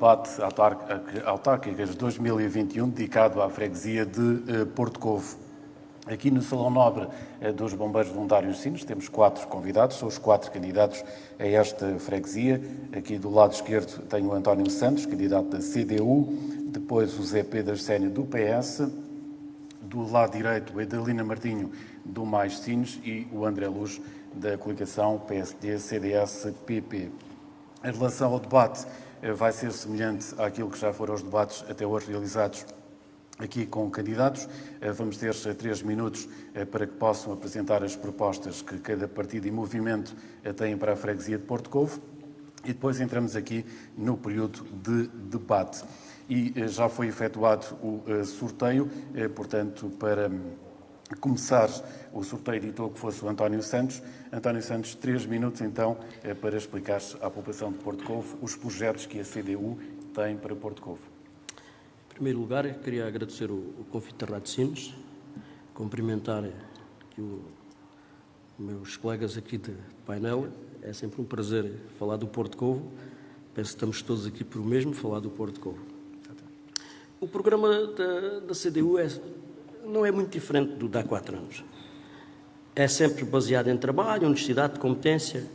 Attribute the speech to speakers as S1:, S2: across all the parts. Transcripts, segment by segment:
S1: debate Autárquicas 2021 dedicado à freguesia de Porto Covo. Aqui no Salão Nobre dos Bombeiros Voluntários Sines temos 4 convidados, são os 4 candidatos a esta freguesia. Aqui do lado esquerdo tenho o António Santos, candidato da CDU, depois o Zé Pedro Arsénio do PS, do lado direito a Idalina Martinho do Mais Sines e o André Luz da coligação PSD-CDS-PP. Em relação ao debate, vai ser semelhante àquilo que já foram os debates até hoje realizados aqui com candidatos. Vamos ter 3 minutos para que possam apresentar as propostas que cada partido e movimento tem para a freguesia de Porto Covo e depois entramos aqui no período de debate. E já foi efetuado o sorteio, portanto, para começar o sorteio editou que fosse o António Santos. António Santos, 3 minutos então para explicar à população de Porto Covo os projetos que a CDU tem para Porto Covo.
S2: Em primeiro lugar, queria agradecer o convite da Rádio Sines, cumprimentar aqui os meus colegas aqui de painel. É sempre um prazer falar do Porto Covo. Penso que estamos todos aqui por o mesmo, falar do Porto Covo. O programa da CDU não é muito diferente do de há 4 anos. É sempre baseado em trabalho, honestidade, competência.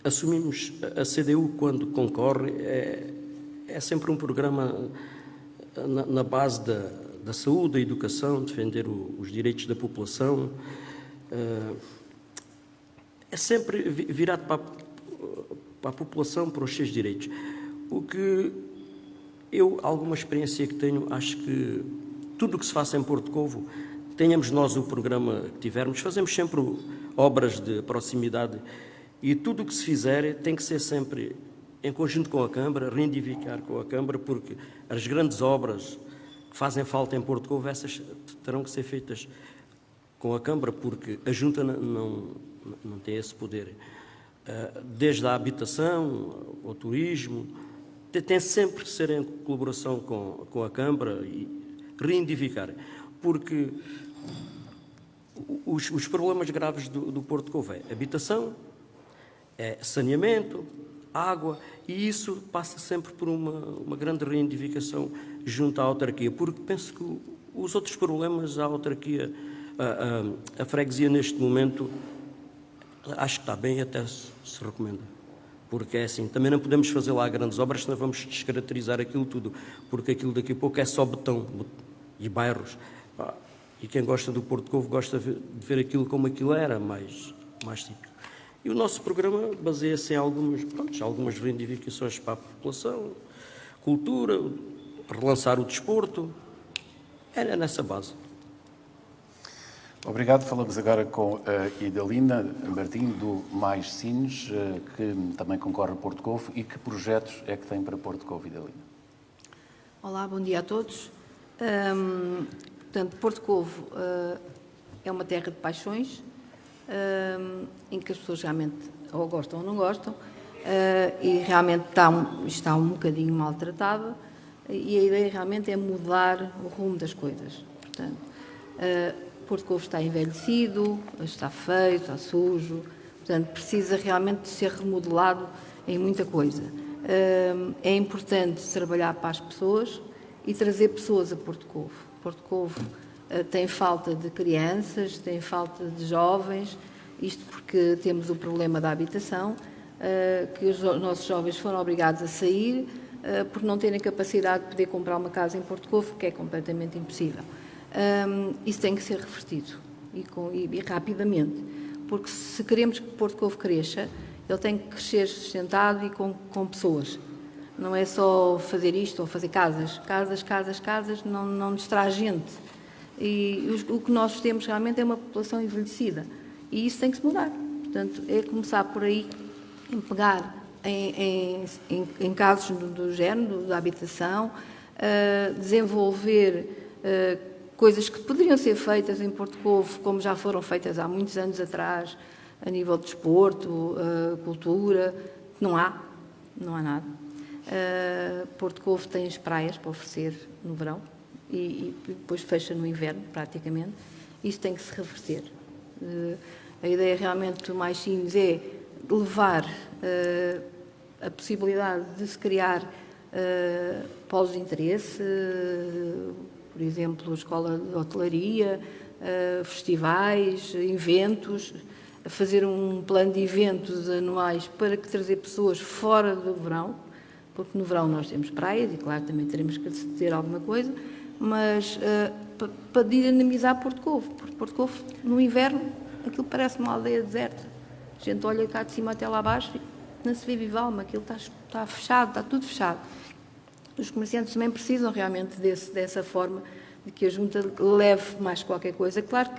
S2: Assumimos a CDU quando concorre. É sempre um programa na base da saúde, da educação, defender os direitos da população. É sempre virado para a população, para os seus direitos. O que alguma experiência que tenho, acho que tudo o que se faça em Porto Covo, tenhamos nós o programa que tivermos, fazemos sempre obras de proximidade e tudo o que se fizer tem que ser sempre em conjunto com a Câmara, reivindicar com a Câmara, porque as grandes obras que fazem falta em Porto Covo, essas terão que ser feitas com a Câmara, porque a Junta não tem esse poder. Desde a habitação, ao turismo, tem sempre que ser em colaboração com a Câmara e reivindicar, porque os problemas graves do Porto Covo é habitação, é saneamento, água, e isso passa sempre por uma grande reivindicação junto à autarquia, porque penso que os outros problemas, a autarquia, a freguesia neste momento, acho que está bem e até se recomenda. Porque é assim, também não podemos fazer lá grandes obras, senão vamos descaracterizar aquilo tudo, porque aquilo daqui a pouco é só betão e bairros. E quem gosta do Porto Covo gosta de ver aquilo como aquilo era, mais simples. E o nosso programa baseia-se em algumas reivindicações para a população, cultura, relançar o desporto. Era nessa base.
S1: Obrigado. Falamos agora com a Idalina Martinho, do Mais Sines, que também concorre a Porto Covo. E que projetos é que tem para Porto Covo, Idalina?
S3: Olá, bom dia a todos. Portanto, Porto Covo é uma terra de paixões, em que as pessoas realmente ou gostam ou não gostam, e realmente está um bocadinho maltratada, e a ideia realmente é mudar o rumo das coisas. Portanto, Porto Covo está envelhecido, está feio, está sujo, portanto, precisa realmente de ser remodelado em muita coisa. É importante trabalhar para as pessoas e trazer pessoas a Porto Covo. Porto Covo tem falta de crianças, tem falta de jovens, isto porque temos o problema da habitação, que os nossos jovens foram obrigados a sair por não terem capacidade de poder comprar uma casa em Porto Covo, que é completamente impossível. Isso tem que ser revertido e rapidamente, porque se queremos que Porto Covo cresça, ele tem que crescer sustentado e com pessoas. Não é só fazer isto ou fazer casas, não nos traz gente. E o que nós temos realmente é uma população envelhecida e isso tem que se mudar. Portanto, é começar por aí, em pegar em casos do género, da habitação, desenvolver coisas que poderiam ser feitas em Porto Covo, como já foram feitas há muitos anos atrás, a nível de desporto, cultura. Não há nada. Porto Covo tem as praias para oferecer no verão e depois fecha no inverno, praticamente. Isso tem que se reverter. A ideia realmente do Mais Sines é levar a possibilidade de se criar polos de interesse, por exemplo, escola de hotelaria, festivais, eventos, fazer um plano de eventos anuais para que trazer pessoas fora do verão, porque no verão nós temos praias e, claro, também teremos que ter alguma coisa, mas para dinamizar Porto Covo, porque Porto Covo, no inverno, aquilo parece uma aldeia deserta. A gente olha cá de cima até lá abaixo e não se vê viva alma, aquilo está fechado, está tudo fechado. Os comerciantes também precisam realmente dessa forma de que a Junta leve mais qualquer coisa. Claro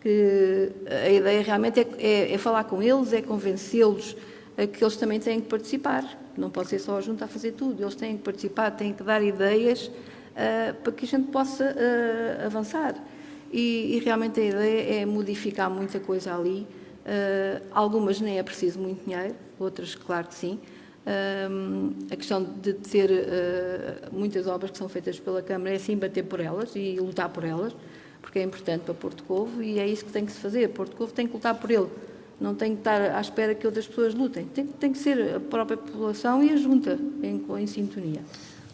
S3: que a ideia realmente é falar com eles, é convencê-los a que eles também têm que participar. Não pode ser só a Junta a fazer tudo, eles têm que participar, têm que dar ideias para que a gente possa avançar. E realmente a ideia é modificar muita coisa ali. Algumas nem é preciso muito dinheiro, outras, claro que sim. A questão de ter muitas obras que são feitas pela Câmara é sim bater por elas e lutar por elas, porque é importante para Porto Covo e é isso que tem que se fazer. Porto Covo tem que lutar por ele, não tem que estar à espera que outras pessoas lutem. Tem que ser a própria população e a Junta em sintonia.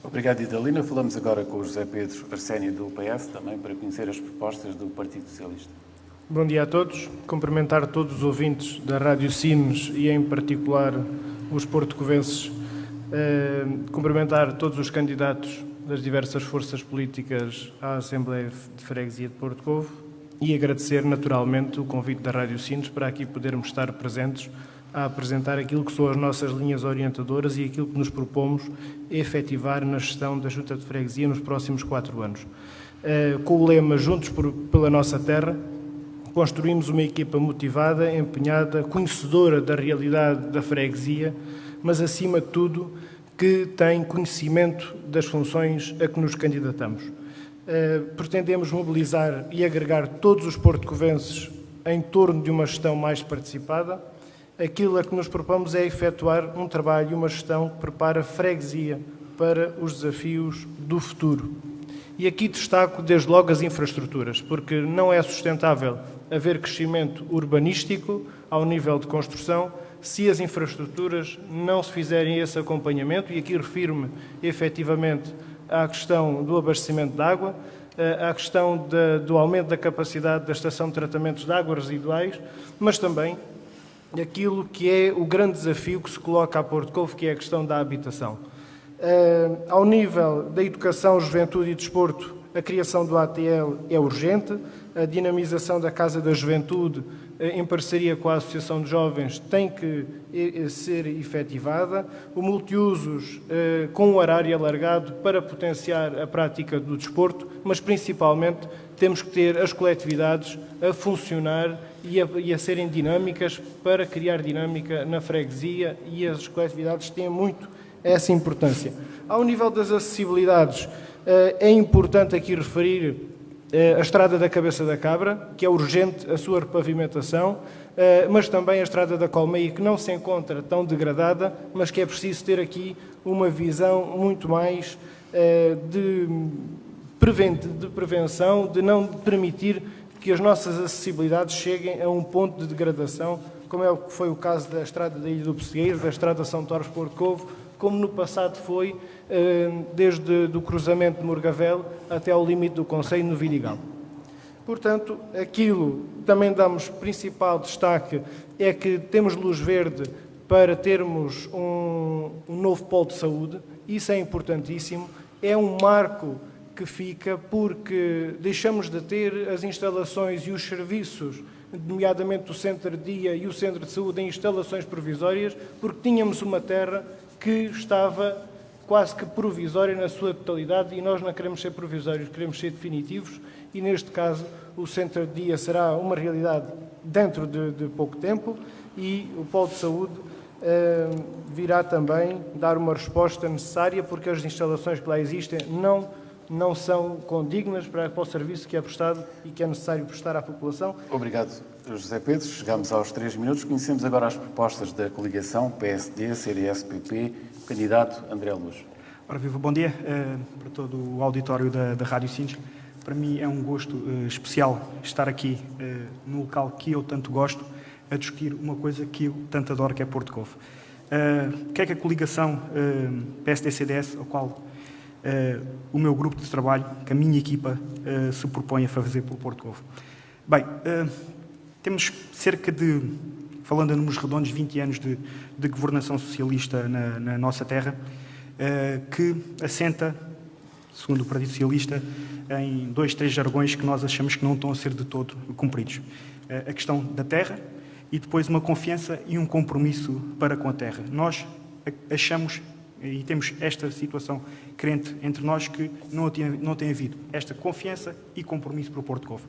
S1: Obrigado, Idalina. Falamos agora com o José Pedro Arsénio do PS, também para conhecer as propostas do Partido Socialista.
S4: Bom dia a todos. Cumprimentar todos os ouvintes da Rádio Sines e, em particular, os porto-covenses. Cumprimentar todos os candidatos das diversas forças políticas à Assembleia de Freguesia de Porto Covo e agradecer, naturalmente, o convite da Rádio Sines para aqui podermos estar presentes a apresentar aquilo que são as nossas linhas orientadoras e aquilo que nos propomos efetivar na gestão da Junta de Freguesia nos próximos 4 anos. Com o lema Juntos pela Nossa Terra, construímos uma equipa motivada, empenhada, conhecedora da realidade da freguesia, mas, acima de tudo, que tem conhecimento das funções a que nos candidatamos. Pretendemos mobilizar e agregar todos os porto-covenses em torno de uma gestão mais participada. Aquilo a que nos propomos é efetuar um trabalho e uma gestão que prepara a freguesia para os desafios do futuro. E aqui destaco desde logo as infraestruturas, porque não é sustentável haver crescimento urbanístico ao nível de construção se as infraestruturas não se fizerem esse acompanhamento, e aqui refiro-me efetivamente à questão do abastecimento de água, à questão do aumento da capacidade da estação de tratamentos de águas residuais, mas também aquilo que é o grande desafio que se coloca a Porto Covo, que é a questão da habitação. Ao nível da educação, juventude e desporto, a criação do ATL é urgente, a dinamização da Casa da Juventude, em parceria com a Associação de Jovens, tem que ser efetivada, o multiusos com um horário alargado para potenciar a prática do desporto, mas principalmente temos que ter as coletividades a funcionar e a serem dinâmicas para criar dinâmica na freguesia, e as coletividades têm muito essa importância. Ao nível das acessibilidades, é importante aqui referir a Estrada da Cabeça da Cabra, que é urgente a sua repavimentação, mas também a Estrada da Colmeia, que não se encontra tão degradada, mas que é preciso ter aqui uma visão muito mais de prevenção, de não permitir que as nossas acessibilidades cheguem a um ponto de degradação, como foi o caso da Estrada da Ilha do Pessegueiro, da Estrada São Torres-Porto Covo, como no passado foi desde o cruzamento de Morgavel até ao limite do concelho no Vidigal. Portanto, aquilo também damos principal destaque é que temos luz verde para termos um novo polo de saúde. Isso é importantíssimo, é um marco que fica porque deixamos de ter as instalações e os serviços, nomeadamente o centro de dia e o centro de saúde, em instalações provisórias, porque tínhamos uma terra que estava quase que provisória na sua totalidade, e nós não queremos ser provisórios, queremos ser definitivos, e neste caso o centro de dia será uma realidade dentro de pouco tempo, e o polo de saúde virá também dar uma resposta necessária, porque as instalações que lá existem não são condignas para o serviço que é prestado e que é necessário prestar à população.
S1: Obrigado, José Pedro. Chegamos aos 3 minutos. Conhecemos agora as propostas da coligação PSD, CDS-PP, o candidato André Luz.
S5: Ora, viva, bom dia para todo o auditório da Rádio Sines. Para mim é um gosto especial estar aqui no local que eu tanto gosto, a discutir uma coisa que eu tanto adoro, que é Porto Covo. O que é que a coligação PSD-CDS, ao qual o meu grupo de trabalho, que a minha equipa, se propõe a fazer pelo Porto Covo? Bem, temos cerca de, falando em números redondos, 20 anos de governação socialista na nossa terra, que assenta, segundo o Partido Socialista, em 2, 3 jargões que nós achamos que não estão a ser de todo cumpridos. A questão da terra e depois uma confiança e um compromisso para com a terra. Nós achamos, e temos esta situação crente entre nós, que não tem havido esta confiança e compromisso para o Porto Covo.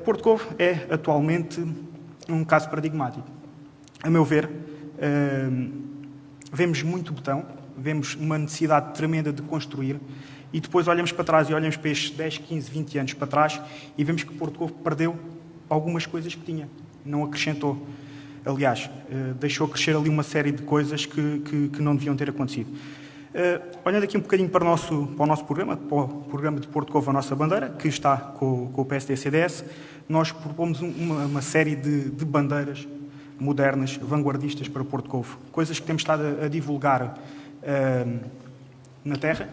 S5: Porto Covo é atualmente um caso paradigmático. A meu ver, vemos muito botão, vemos uma necessidade tremenda de construir e depois olhamos para trás e olhamos para estes 10, 15, 20 anos para trás e vemos que Porto Covo perdeu algumas coisas que tinha, não acrescentou. Aliás, deixou crescer ali uma série de coisas que não deviam ter acontecido. Olhando aqui um bocadinho para o nosso programa, para o programa de Porto Covo, a nossa bandeira, que está com o PSD-CDS, nós propomos uma série de bandeiras modernas, vanguardistas para Porto Covo. Coisas que temos estado a divulgar na terra,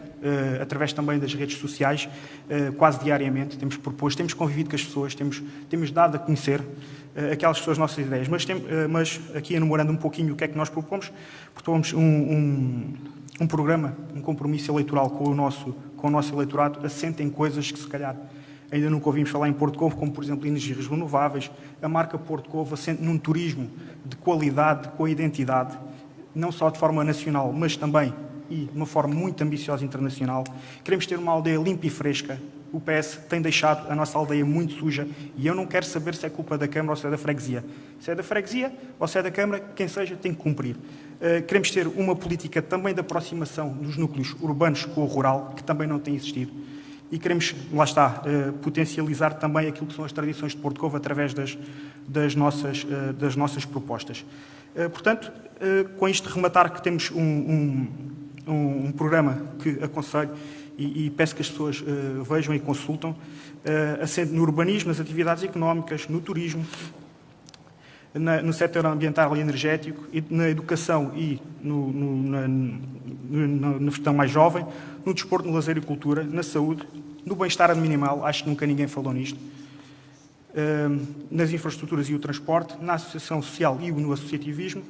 S5: através também das redes sociais, quase diariamente. Temos proposto, temos convivido com as pessoas, temos dado a conhecer aquelas pessoas nossas ideias. Mas aqui, enumerando um pouquinho o que é que nós propomos um programa, um compromisso eleitoral com o nosso eleitorado, assenta em coisas que, se calhar, ainda nunca ouvimos falar em Porto Covo, como, por exemplo, energias renováveis. A marca Porto Covo assenta num turismo de qualidade, com identidade, não só de forma nacional, mas também, e de uma forma muito ambiciosa, internacional. Queremos ter uma aldeia limpa e fresca. O PS tem deixado a nossa aldeia muito suja e eu não quero saber se é culpa da Câmara ou se é da freguesia. Se é da freguesia ou se é da Câmara, quem seja tem que cumprir. Queremos ter uma política também de aproximação dos núcleos urbanos com o rural, que também não tem existido. E queremos, lá está, potencializar também aquilo que são as tradições de Porto Covo através das nossas propostas. Portanto, com isto rematar que temos um programa que aconselho e peço que as pessoas vejam e consultam, assente no urbanismo, nas atividades económicas, no turismo, no setor ambiental e energético, e na educação e na questão mais jovem, no desporto, no lazer e cultura, na saúde, no bem-estar minimal, acho que nunca ninguém falou nisto, nas infraestruturas e o transporte, na associação social e no associativismo,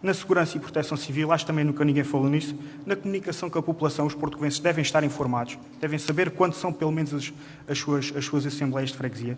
S5: na segurança e proteção civil, acho que também nunca ninguém falou nisso, na comunicação com a população, os portugueses devem estar informados, devem saber quando são pelo menos as suas assembleias de freguesia,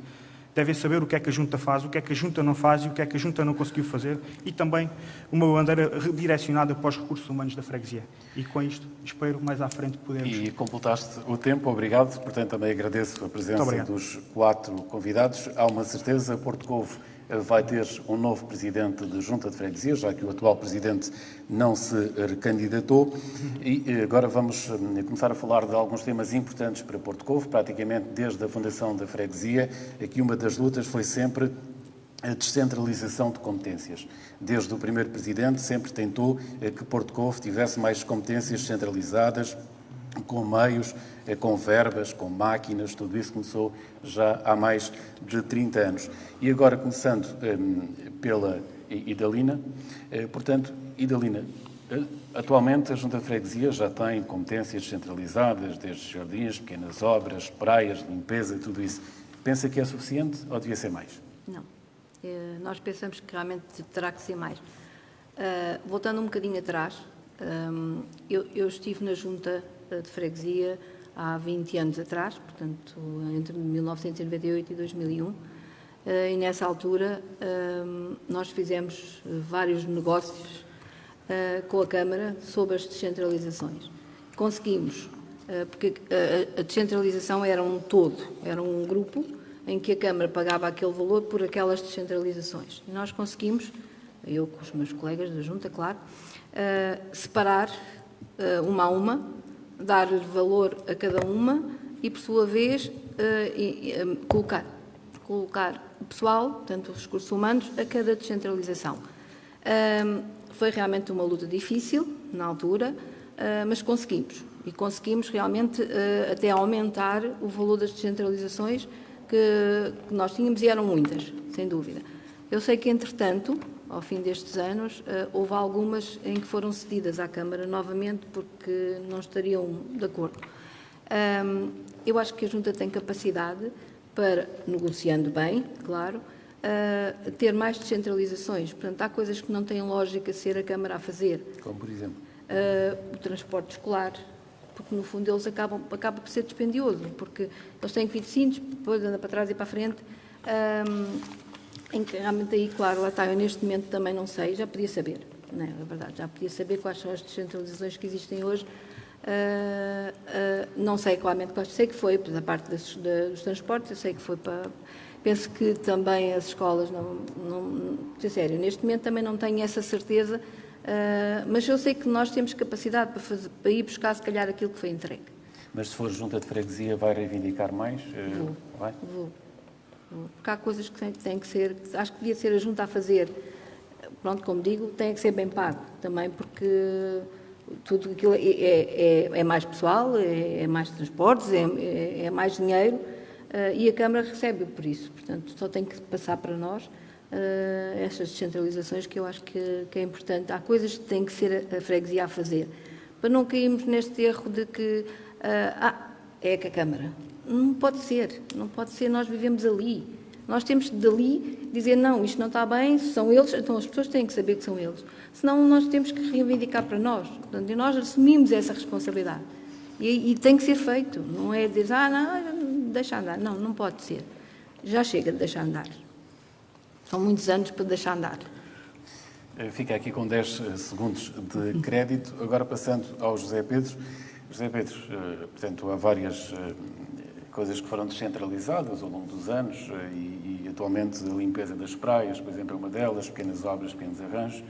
S5: devem saber o que é que a Junta faz, o que é que a Junta não faz e o que é que a Junta não conseguiu fazer, e também uma bandeira redirecionada para os recursos humanos da freguesia. E com isto, espero mais à frente podermos...
S1: E completaste o tempo, obrigado. Portanto, também agradeço a presença dos 4 convidados. Há uma certeza, Porto Covo vai ter um novo presidente de Junta de Freguesia, já que o atual presidente não se recandidatou. E agora vamos começar a falar de alguns temas importantes para Porto Covo, praticamente desde a fundação da freguesia. Aqui uma das lutas foi sempre a descentralização de competências. Desde o primeiro presidente sempre tentou que Porto Covo tivesse mais competências centralizadas, com meios, com verbas, com máquinas, tudo isso começou já há mais de 30 anos. E agora, começando pela Idalina, portanto, Idalina, atualmente a Junta de Freguesia já tem competências centralizadas, desde jardins, pequenas obras, praias, limpeza, tudo isso. Pensa que é suficiente ou devia ser mais?
S3: Não. Nós pensamos que realmente terá que ser mais. Voltando um bocadinho atrás, eu estive na Junta de Freguesia há 20 anos atrás, portanto, entre 1998 e 2001, e nessa altura nós fizemos vários negócios com a Câmara sobre as descentralizações. Conseguimos, porque a descentralização era um todo, era um grupo em que a Câmara pagava aquele valor por aquelas descentralizações. E nós conseguimos, eu com os meus colegas da Junta, claro, separar uma a uma, dar-lhe valor a cada uma e, por sua vez, colocar o pessoal, portanto, os recursos humanos, a cada descentralização. Foi realmente uma luta difícil, na altura, mas conseguimos. E conseguimos realmente até aumentar o valor das descentralizações que nós tínhamos, e eram muitas, sem dúvida. Eu sei que, entretanto, ao fim destes anos, houve algumas em que foram cedidas à Câmara novamente porque não estariam de acordo. Eu acho que a Junta tem capacidade para, negociando bem, claro, ter mais descentralizações. Portanto, há coisas que não têm lógica ser a Câmara a fazer.
S1: Como, por exemplo?
S3: O transporte escolar, porque no fundo eles acaba por ser dispendioso, porque eles têm que vir de cintos, depois anda para trás e para a frente, em que realmente aí, claro, lá está, eu neste momento também não sei, já podia saber, não é verdade, já podia saber quais são as descentralizações que existem hoje, não sei claramente quais, sei que foi da parte dos transportes, eu sei que foi para... Penso que também as escolas, a sério, neste momento também não tenho essa certeza, mas eu sei que nós temos capacidade para ir buscar, se calhar, aquilo que foi entregue.
S1: Mas se for junta de freguesia, vai reivindicar mais?
S3: Vou. Porque há coisas que têm que ser, acho que devia ser a junta a fazer, pronto, como digo, tem que ser bem pago também, porque tudo aquilo é mais pessoal, é mais transportes, é mais dinheiro, e a Câmara recebe por isso, portanto, só tem que passar para nós estas descentralizações que eu acho que é importante. Há coisas que tem que ser a freguesia a fazer, para não cairmos neste erro de que é que a Câmara. Não pode ser, nós vivemos ali. Nós temos de dali dizer, não, isto não está bem, são eles, então as pessoas têm que saber que são eles. Senão nós temos que reivindicar para nós. Portanto, e nós assumimos essa responsabilidade. E tem que ser feito, não é dizer, não, deixa andar. Não, não pode ser. Já chega de deixar andar. São muitos anos para deixar andar.
S1: Fica aqui com 10 segundos de crédito. Agora passando ao José Pedro. José Pedro, portanto, há várias coisas que foram descentralizadas ao longo dos anos e atualmente a limpeza das praias, por exemplo, é uma delas, pequenas obras, pequenos arranjos.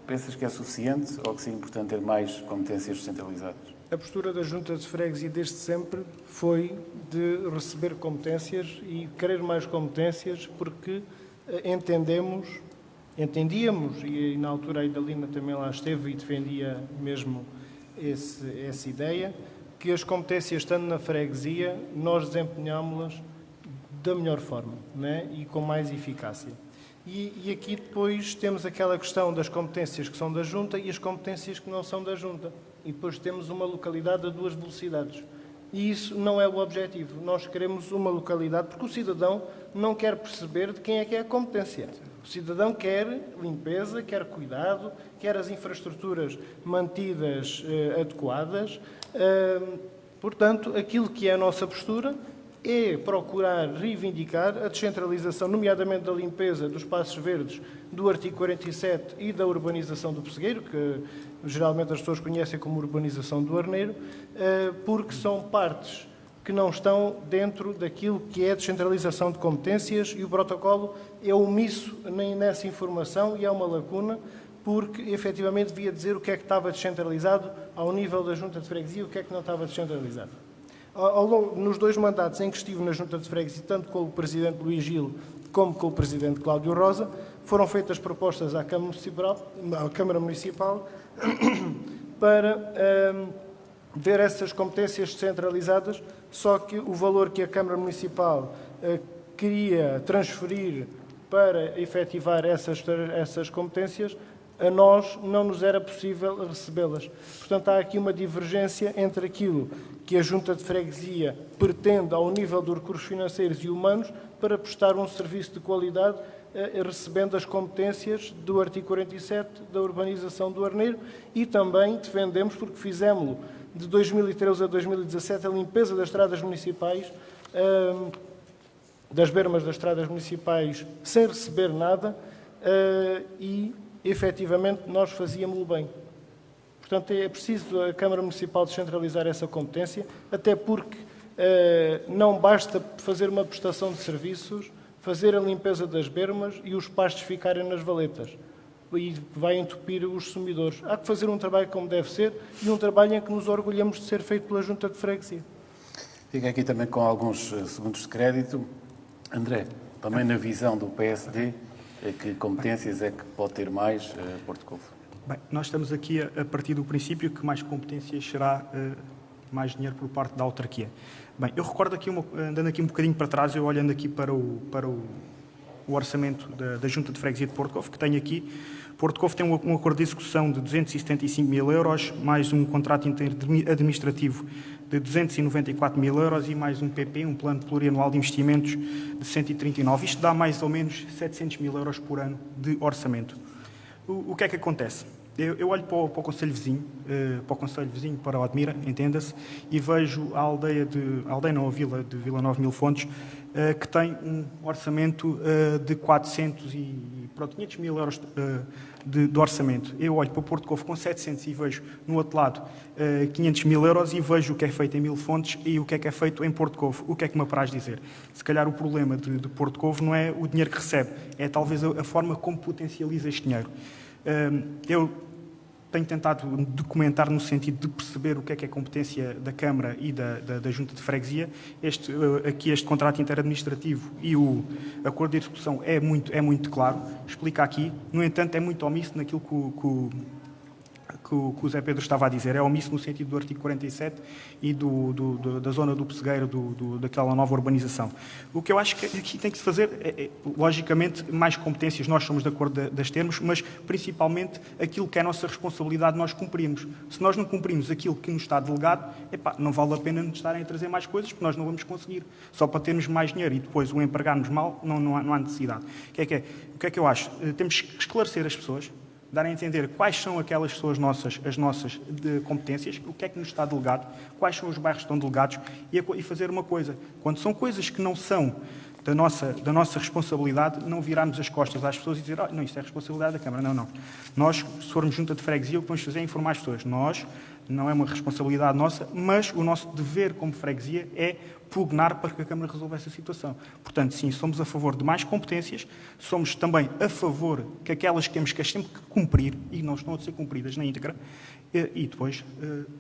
S1: Pensas que é suficiente ou que seria importante ter mais competências descentralizadas?
S4: A postura da Junta de Freguesia desde sempre foi de receber competências e querer mais competências porque entendíamos, e na altura a Idalina também lá esteve e defendia mesmo essa ideia, que as competências, estando na freguesia, nós desempenhámos-las da melhor forma, né? E com mais eficácia. E aqui depois temos aquela questão das competências que são da Junta e as competências que não são da Junta. E depois temos uma localidade a duas velocidades. E isso não é o objetivo. Nós queremos uma localidade, porque o cidadão não quer perceber de quem é que é a competência. O cidadão quer limpeza, quer cuidado, quer as infraestruturas mantidas adequadas. Portanto, aquilo que é a nossa postura é procurar reivindicar a descentralização, nomeadamente da limpeza dos espaços verdes, do artigo 47 e da urbanização do Pessegueiro, que geralmente as pessoas conhecem como urbanização do Arneiro, porque são partes que não estão dentro daquilo que é a descentralização de competências e o protocolo é omisso nessa informação e é uma lacuna, porque efetivamente devia dizer o que é que estava descentralizado ao nível da Junta de Freguesia e o que é que não estava descentralizado. Nos dois mandatos em que estive na Junta de Freguesia, tanto com o Presidente Luís Gil como com o Presidente Cláudio Rosa, foram feitas propostas à Câmara Municipal para ver essas competências descentralizadas, só que o valor que a Câmara Municipal queria transferir para efetivar essas competências, a nós não nos era possível recebê-las. Portanto, há aqui uma divergência entre aquilo que a Junta de Freguesia pretende ao nível dos recursos financeiros e humanos para prestar um serviço de qualidade, recebendo as competências do artigo 47 da urbanização do Arneiro e também defendemos, porque fizemos de 2013 a 2017 a limpeza das estradas municipais, das bermas das estradas municipais, sem receber nada e efetivamente nós fazíamos-lo bem. Portanto, é preciso a Câmara Municipal descentralizar essa competência, até porque não basta fazer uma prestação de serviços, fazer a limpeza das bermas e os pastos ficarem nas valetas. E vai entupir os sumidores. Há que fazer um trabalho como deve ser e um trabalho em que nos orgulhamos de ser feito pela Junta de Freguesia.
S1: Fica aqui também com alguns segundos de crédito. André, também na visão do PSD, que competências é que pode ter mais Porto Covo?
S5: Bem, nós estamos aqui a partir do princípio que mais competências será mais dinheiro por parte da autarquia. Bem, eu recordo aqui, andando aqui um bocadinho para trás, eu olhando aqui para o o orçamento da Junta de Freguesia de Porto Covo, que tenho aqui. Porto Covo tem um acordo de execução de 275 mil euros, mais um contrato interadministrativo de 294 mil euros e mais um PP, um plano plurianual de investimentos de 139. Isto dá mais ou menos 700 mil euros por ano de orçamento. O que é que acontece? Eu olho para o Conselho Vizinho, para o Odmira, entenda-se, e vejo a vila de Vila Nova Mil Fontes, que tem um orçamento de 500 mil euros de orçamento. Eu olho para o Porto Covo com 700 e vejo no outro lado 500 mil euros e vejo o que é feito em Mil Fontes e o que é feito em Porto Covo. O que é que me apraz dizer? Se calhar o problema de Porto Covo não é o dinheiro que recebe, é talvez a forma como potencializa este dinheiro. Eu tenho tentado documentar no sentido de perceber o que é competência da Câmara e da Junta de Freguesia. Este contrato interadministrativo e o acordo de execução é muito claro, explica aqui. No entanto, é muito omisso naquilo que o Zé Pedro estava a dizer. É omisso no sentido do artigo 47 e da zona do Pessegueiro, daquela nova urbanização. O que eu acho que aqui tem que se fazer logicamente, mais competências, nós somos de acordo das termos, mas principalmente aquilo que é a nossa responsabilidade nós cumprimos. Se nós não cumprimos aquilo que nos está delegado, não vale a pena nos estarem a trazer mais coisas, porque nós não vamos conseguir. Só para termos mais dinheiro e depois o empregarmos mal, não há necessidade. O que é que eu acho? Temos que esclarecer as pessoas, dar a entender quais são aquelas pessoas as nossas competências, o que é que nos está delegado, quais são os bairros que estão delegados e fazer uma coisa. Quando são coisas que não são da nossa responsabilidade, não virarmos as costas às pessoas e dizer não, isto é responsabilidade da Câmara. Não. Nós, se formos junta de freguesia, o que vamos fazer é informar as pessoas. Não é uma responsabilidade nossa, mas o nosso dever como freguesia é pugnar para que a Câmara resolva essa situação. Portanto, sim, somos a favor de mais competências, somos também a favor que aquelas que temos que sempre cumprir, e não estão a ser cumpridas na íntegra, e depois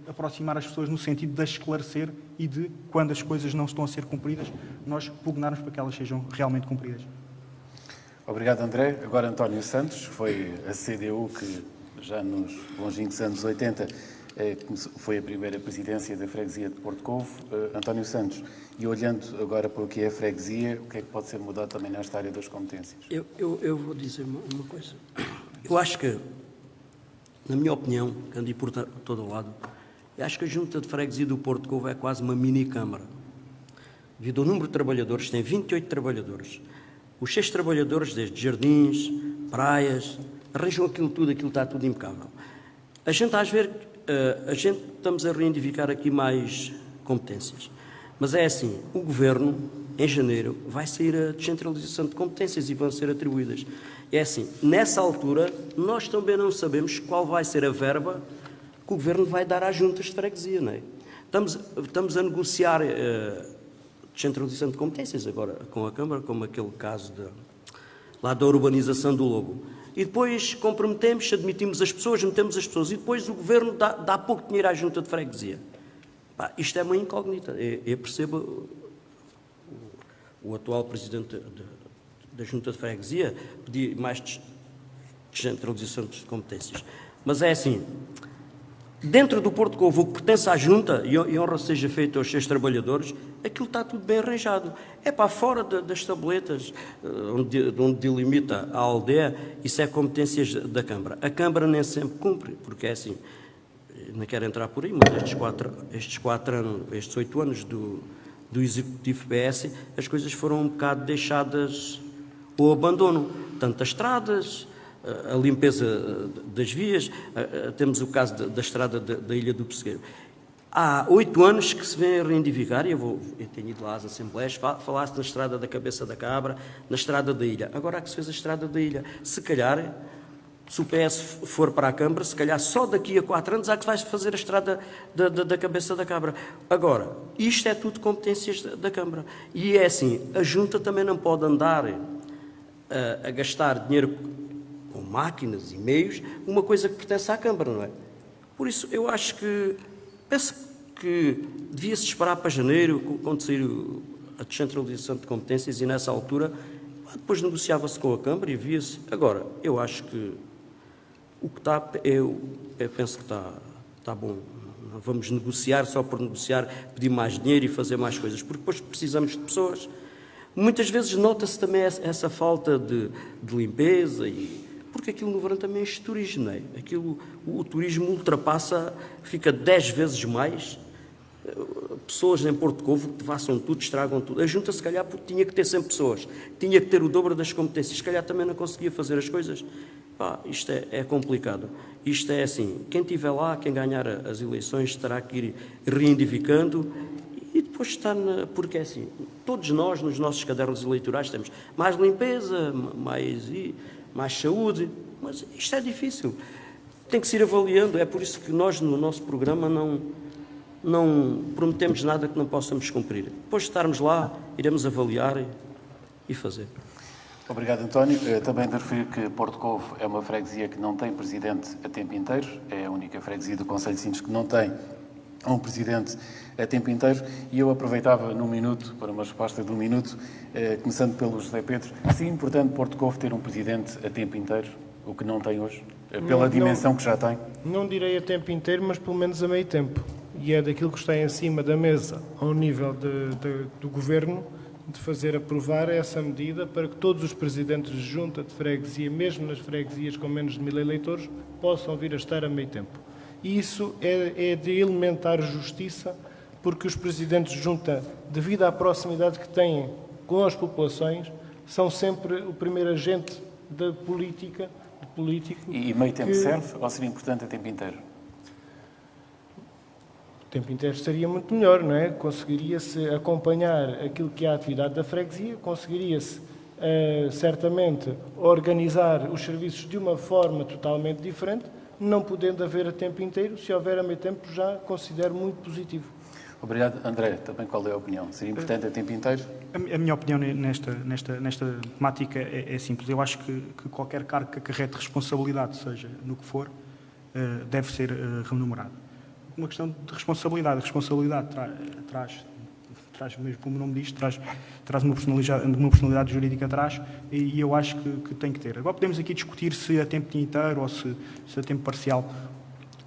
S5: aproximar as pessoas no sentido de esclarecer e de, quando as coisas não estão a ser cumpridas, nós pugnarmos para que elas sejam realmente cumpridas.
S1: Obrigado, André. Agora António Santos, foi a CDU que já nos longínquos anos 80 foi a primeira presidência da freguesia de Porto Covo. António Santos, e olhando agora para o que é a freguesia, o que é que pode ser mudado também nesta área das competências?
S2: Eu vou dizer uma coisa. Eu acho que, na minha opinião, que ando por todo o lado, eu acho que a Junta de Freguesia do Porto Covo é quase uma mini-câmara. Devido ao número de trabalhadores, tem 28 trabalhadores. Os 6 trabalhadores, desde jardins, praias, arranjam aquilo está tudo impecável. A gente, às vezes, estamos a reivindicar aqui mais competências. Mas é assim, o Governo, em janeiro, vai sair a descentralização de competências e vão ser atribuídas. É assim, nessa altura, nós também não sabemos qual vai ser a verba que o Governo vai dar às juntas de freguesia, não é? Estamos a negociar descentralização de competências agora com a Câmara, como aquele caso lá da urbanização do Lobo. E depois comprometemos, admitimos as pessoas, metemos as pessoas, e depois o Governo dá pouco dinheiro à junta de freguesia. Isto é uma incógnita. Eu percebo o atual presidente da junta de freguesia pedir mais descentralização de competências. Mas é assim, dentro do Porto Covo, o que pertence à junta, e honra seja feita aos seus trabalhadores, aquilo está tudo bem arranjado. É para fora das tabletas, onde delimita a aldeia, isso é competências da Câmara. A Câmara nem sempre cumpre, porque é assim, não quero entrar por aí, mas estes 8 anos do Executivo PS, as coisas foram um bocado deixadas ao abandono. Tanto as estradas, a limpeza das vias, temos o caso da estrada da Ilha do Pessegueiro. Há 8 anos que se vem a reivindicar, e eu tenho ido lá às Assembleias, falaste na estrada da Cabeça da Cabra, na estrada da Ilha. Agora há que se fez a estrada da Ilha. Se calhar, se o PS for para a Câmara, se calhar só daqui a 4 anos há que se vai fazer a estrada da Cabeça da Cabra. Agora, isto é tudo competências da Câmara. E é assim, a Junta também não pode andar a gastar dinheiro com máquinas e meios, uma coisa que pertence à Câmara, não é? Por isso, eu acho que, penso que devia-se esperar para janeiro, quando sair a descentralização de competências, e nessa altura, depois negociava-se com a Câmara e via-se. Agora, eu acho que o que está, eu penso que está bom. Não vamos negociar só por negociar, pedir mais dinheiro e fazer mais coisas, porque depois precisamos de pessoas. Muitas vezes nota-se também essa falta de limpeza, porque aquilo no verão também enche turismo, não é? O turismo ultrapassa, fica 10 vezes mais. Pessoas em Porto Covo que façam tudo, estragam tudo. A Junta, se calhar, porque tinha que ter 100 pessoas, tinha que ter o dobro das competências, se calhar também não conseguia fazer as coisas. Isto é complicado. Isto é assim, quem estiver lá, quem ganhar as eleições, terá que ir reivindificando e depois estar porque é assim, todos nós, nos nossos cadernos eleitorais, temos mais limpeza, mais saúde, mas isto é difícil. Tem que se ir avaliando, é por isso que nós, no nosso programa, não prometemos nada que não possamos cumprir. Depois de estarmos lá, iremos avaliar e fazer.
S1: Obrigado, António. Também de referir que Porto Covo é uma freguesia que não tem presidente a tempo inteiro, é a única freguesia do Concelho de Sines que não tem um presidente a tempo inteiro, e eu aproveitava num minuto, para uma resposta de um minuto, começando pelo José Pedro, se é importante Porto Covo ter um presidente a tempo inteiro, o que não tem hoje, pela dimensão que já tem?
S4: Não direi a tempo inteiro, mas pelo menos a meio tempo. E é daquilo que está em cima da mesa, ao nível do Governo, de fazer aprovar essa medida para que todos os presidentes de junta de freguesia, mesmo nas freguesias com menos de 1000 eleitores, possam vir a estar a meio tempo. E isso é de elementar justiça, porque os presidentes de junta, devido à proximidade que têm com as populações, são sempre o primeiro agente da política, político.
S1: E meio tempo serve ou seria importante a tempo inteiro?
S4: O tempo inteiro seria muito melhor, não é? Conseguiria-se acompanhar aquilo que é a atividade da freguesia, conseguiria-se certamente organizar os serviços de uma forma totalmente diferente, não podendo haver a tempo inteiro. Se houver a meio tempo, já considero muito positivo.
S1: Obrigado. André, também qual é a opinião? Seria importante a tempo inteiro?
S5: A minha opinião nesta temática é simples. Eu acho que qualquer cargo que acarrete responsabilidade, seja no que for, deve ser remunerado. Uma questão de responsabilidade. A responsabilidade traz mesmo como o nome diz, traz uma personalidade jurídica atrás, e eu acho que tem que ter. Agora podemos aqui discutir se a tempo inteiro ou se a tempo parcial,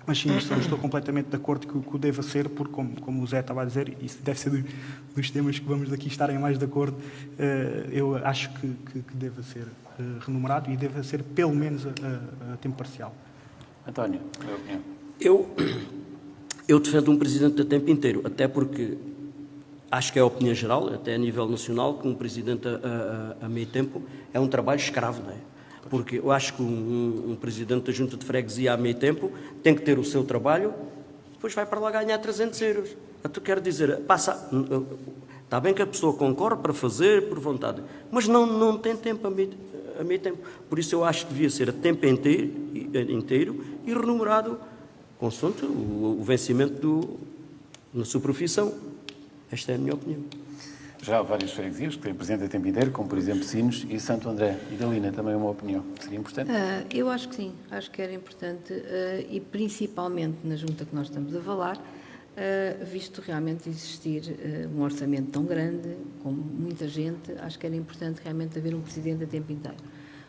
S5: mas sim, estou completamente de acordo que o deva ser, porque como o Zé estava a dizer, isso deve ser dos temas que vamos aqui estarem mais de acordo, eu acho que deva ser remunerado e deve ser pelo menos a tempo parcial.
S1: António, qual é a opinião?
S2: Eu defendo um presidente a tempo inteiro, até porque acho que é a opinião geral, até a nível nacional, que um presidente a meio tempo é um trabalho escravo, não é? Porque eu acho que um presidente da junta de freguesia a meio tempo tem que ter o seu trabalho, depois vai para lá ganhar 300 euros. Quero dizer, está bem que a pessoa concorre para fazer por vontade, mas não tem tempo a meio tempo. Por isso eu acho que devia ser a tempo inteiro e remunerado consoante o vencimento na sua profissão. Esta é a minha opinião.
S1: Já há várias freguesias que têm presidente a tempo inteiro, como por exemplo Sines e Santo André. Idalina, também uma opinião. Seria importante?
S3: Eu acho que sim, acho que era importante e principalmente na junta que nós estamos a falar, visto realmente existir um orçamento tão grande, com muita gente, acho que era importante realmente haver um presidente a tempo inteiro,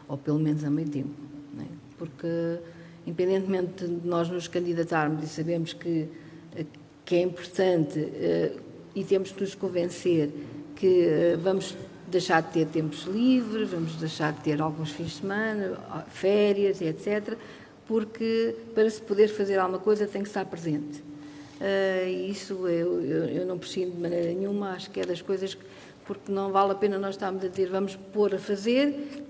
S3: ou pelo menos a meio tempo, não é? Porque independentemente de nós nos candidatarmos e sabemos que é importante e temos que nos convencer que vamos deixar de ter tempos livres, vamos deixar de ter alguns fins de semana, férias, etc., porque para se poder fazer alguma coisa tem que estar presente. E isso eu não prescindo de maneira nenhuma, acho que é das coisas porque não vale a pena nós estarmos a dizer vamos pôr a fazer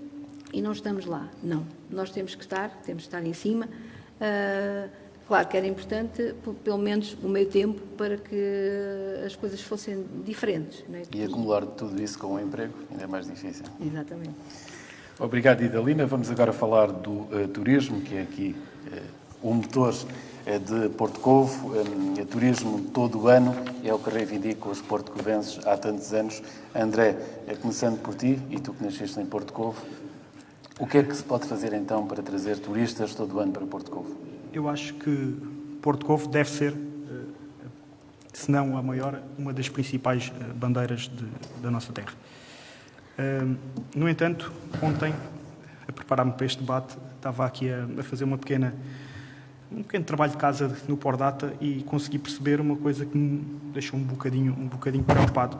S3: e não estamos lá. Não, nós temos que estar em cima. Claro que era importante, pelo menos, o meio tempo para que as coisas fossem diferentes. Não é?
S1: E acumular tudo isso com o emprego ainda é mais difícil.
S3: Exatamente.
S1: Obrigado, Idalina. Vamos agora falar do turismo, que é aqui o motor de Porto Covo. Turismo todo o ano é o que reivindica os porto-covenses há tantos anos. André, começando por ti, e tu que nasceste em Porto Covo, o que é que se pode fazer então para trazer turistas todo o ano para Porto Covo?
S5: Eu acho que Porto Covo deve ser, se não a maior, uma das principais bandeiras da nossa terra. No entanto, ontem, a preparar-me para este debate, estava aqui a fazer um pequeno trabalho de casa no Pordata e consegui perceber uma coisa que me deixou um bocadinho preocupado.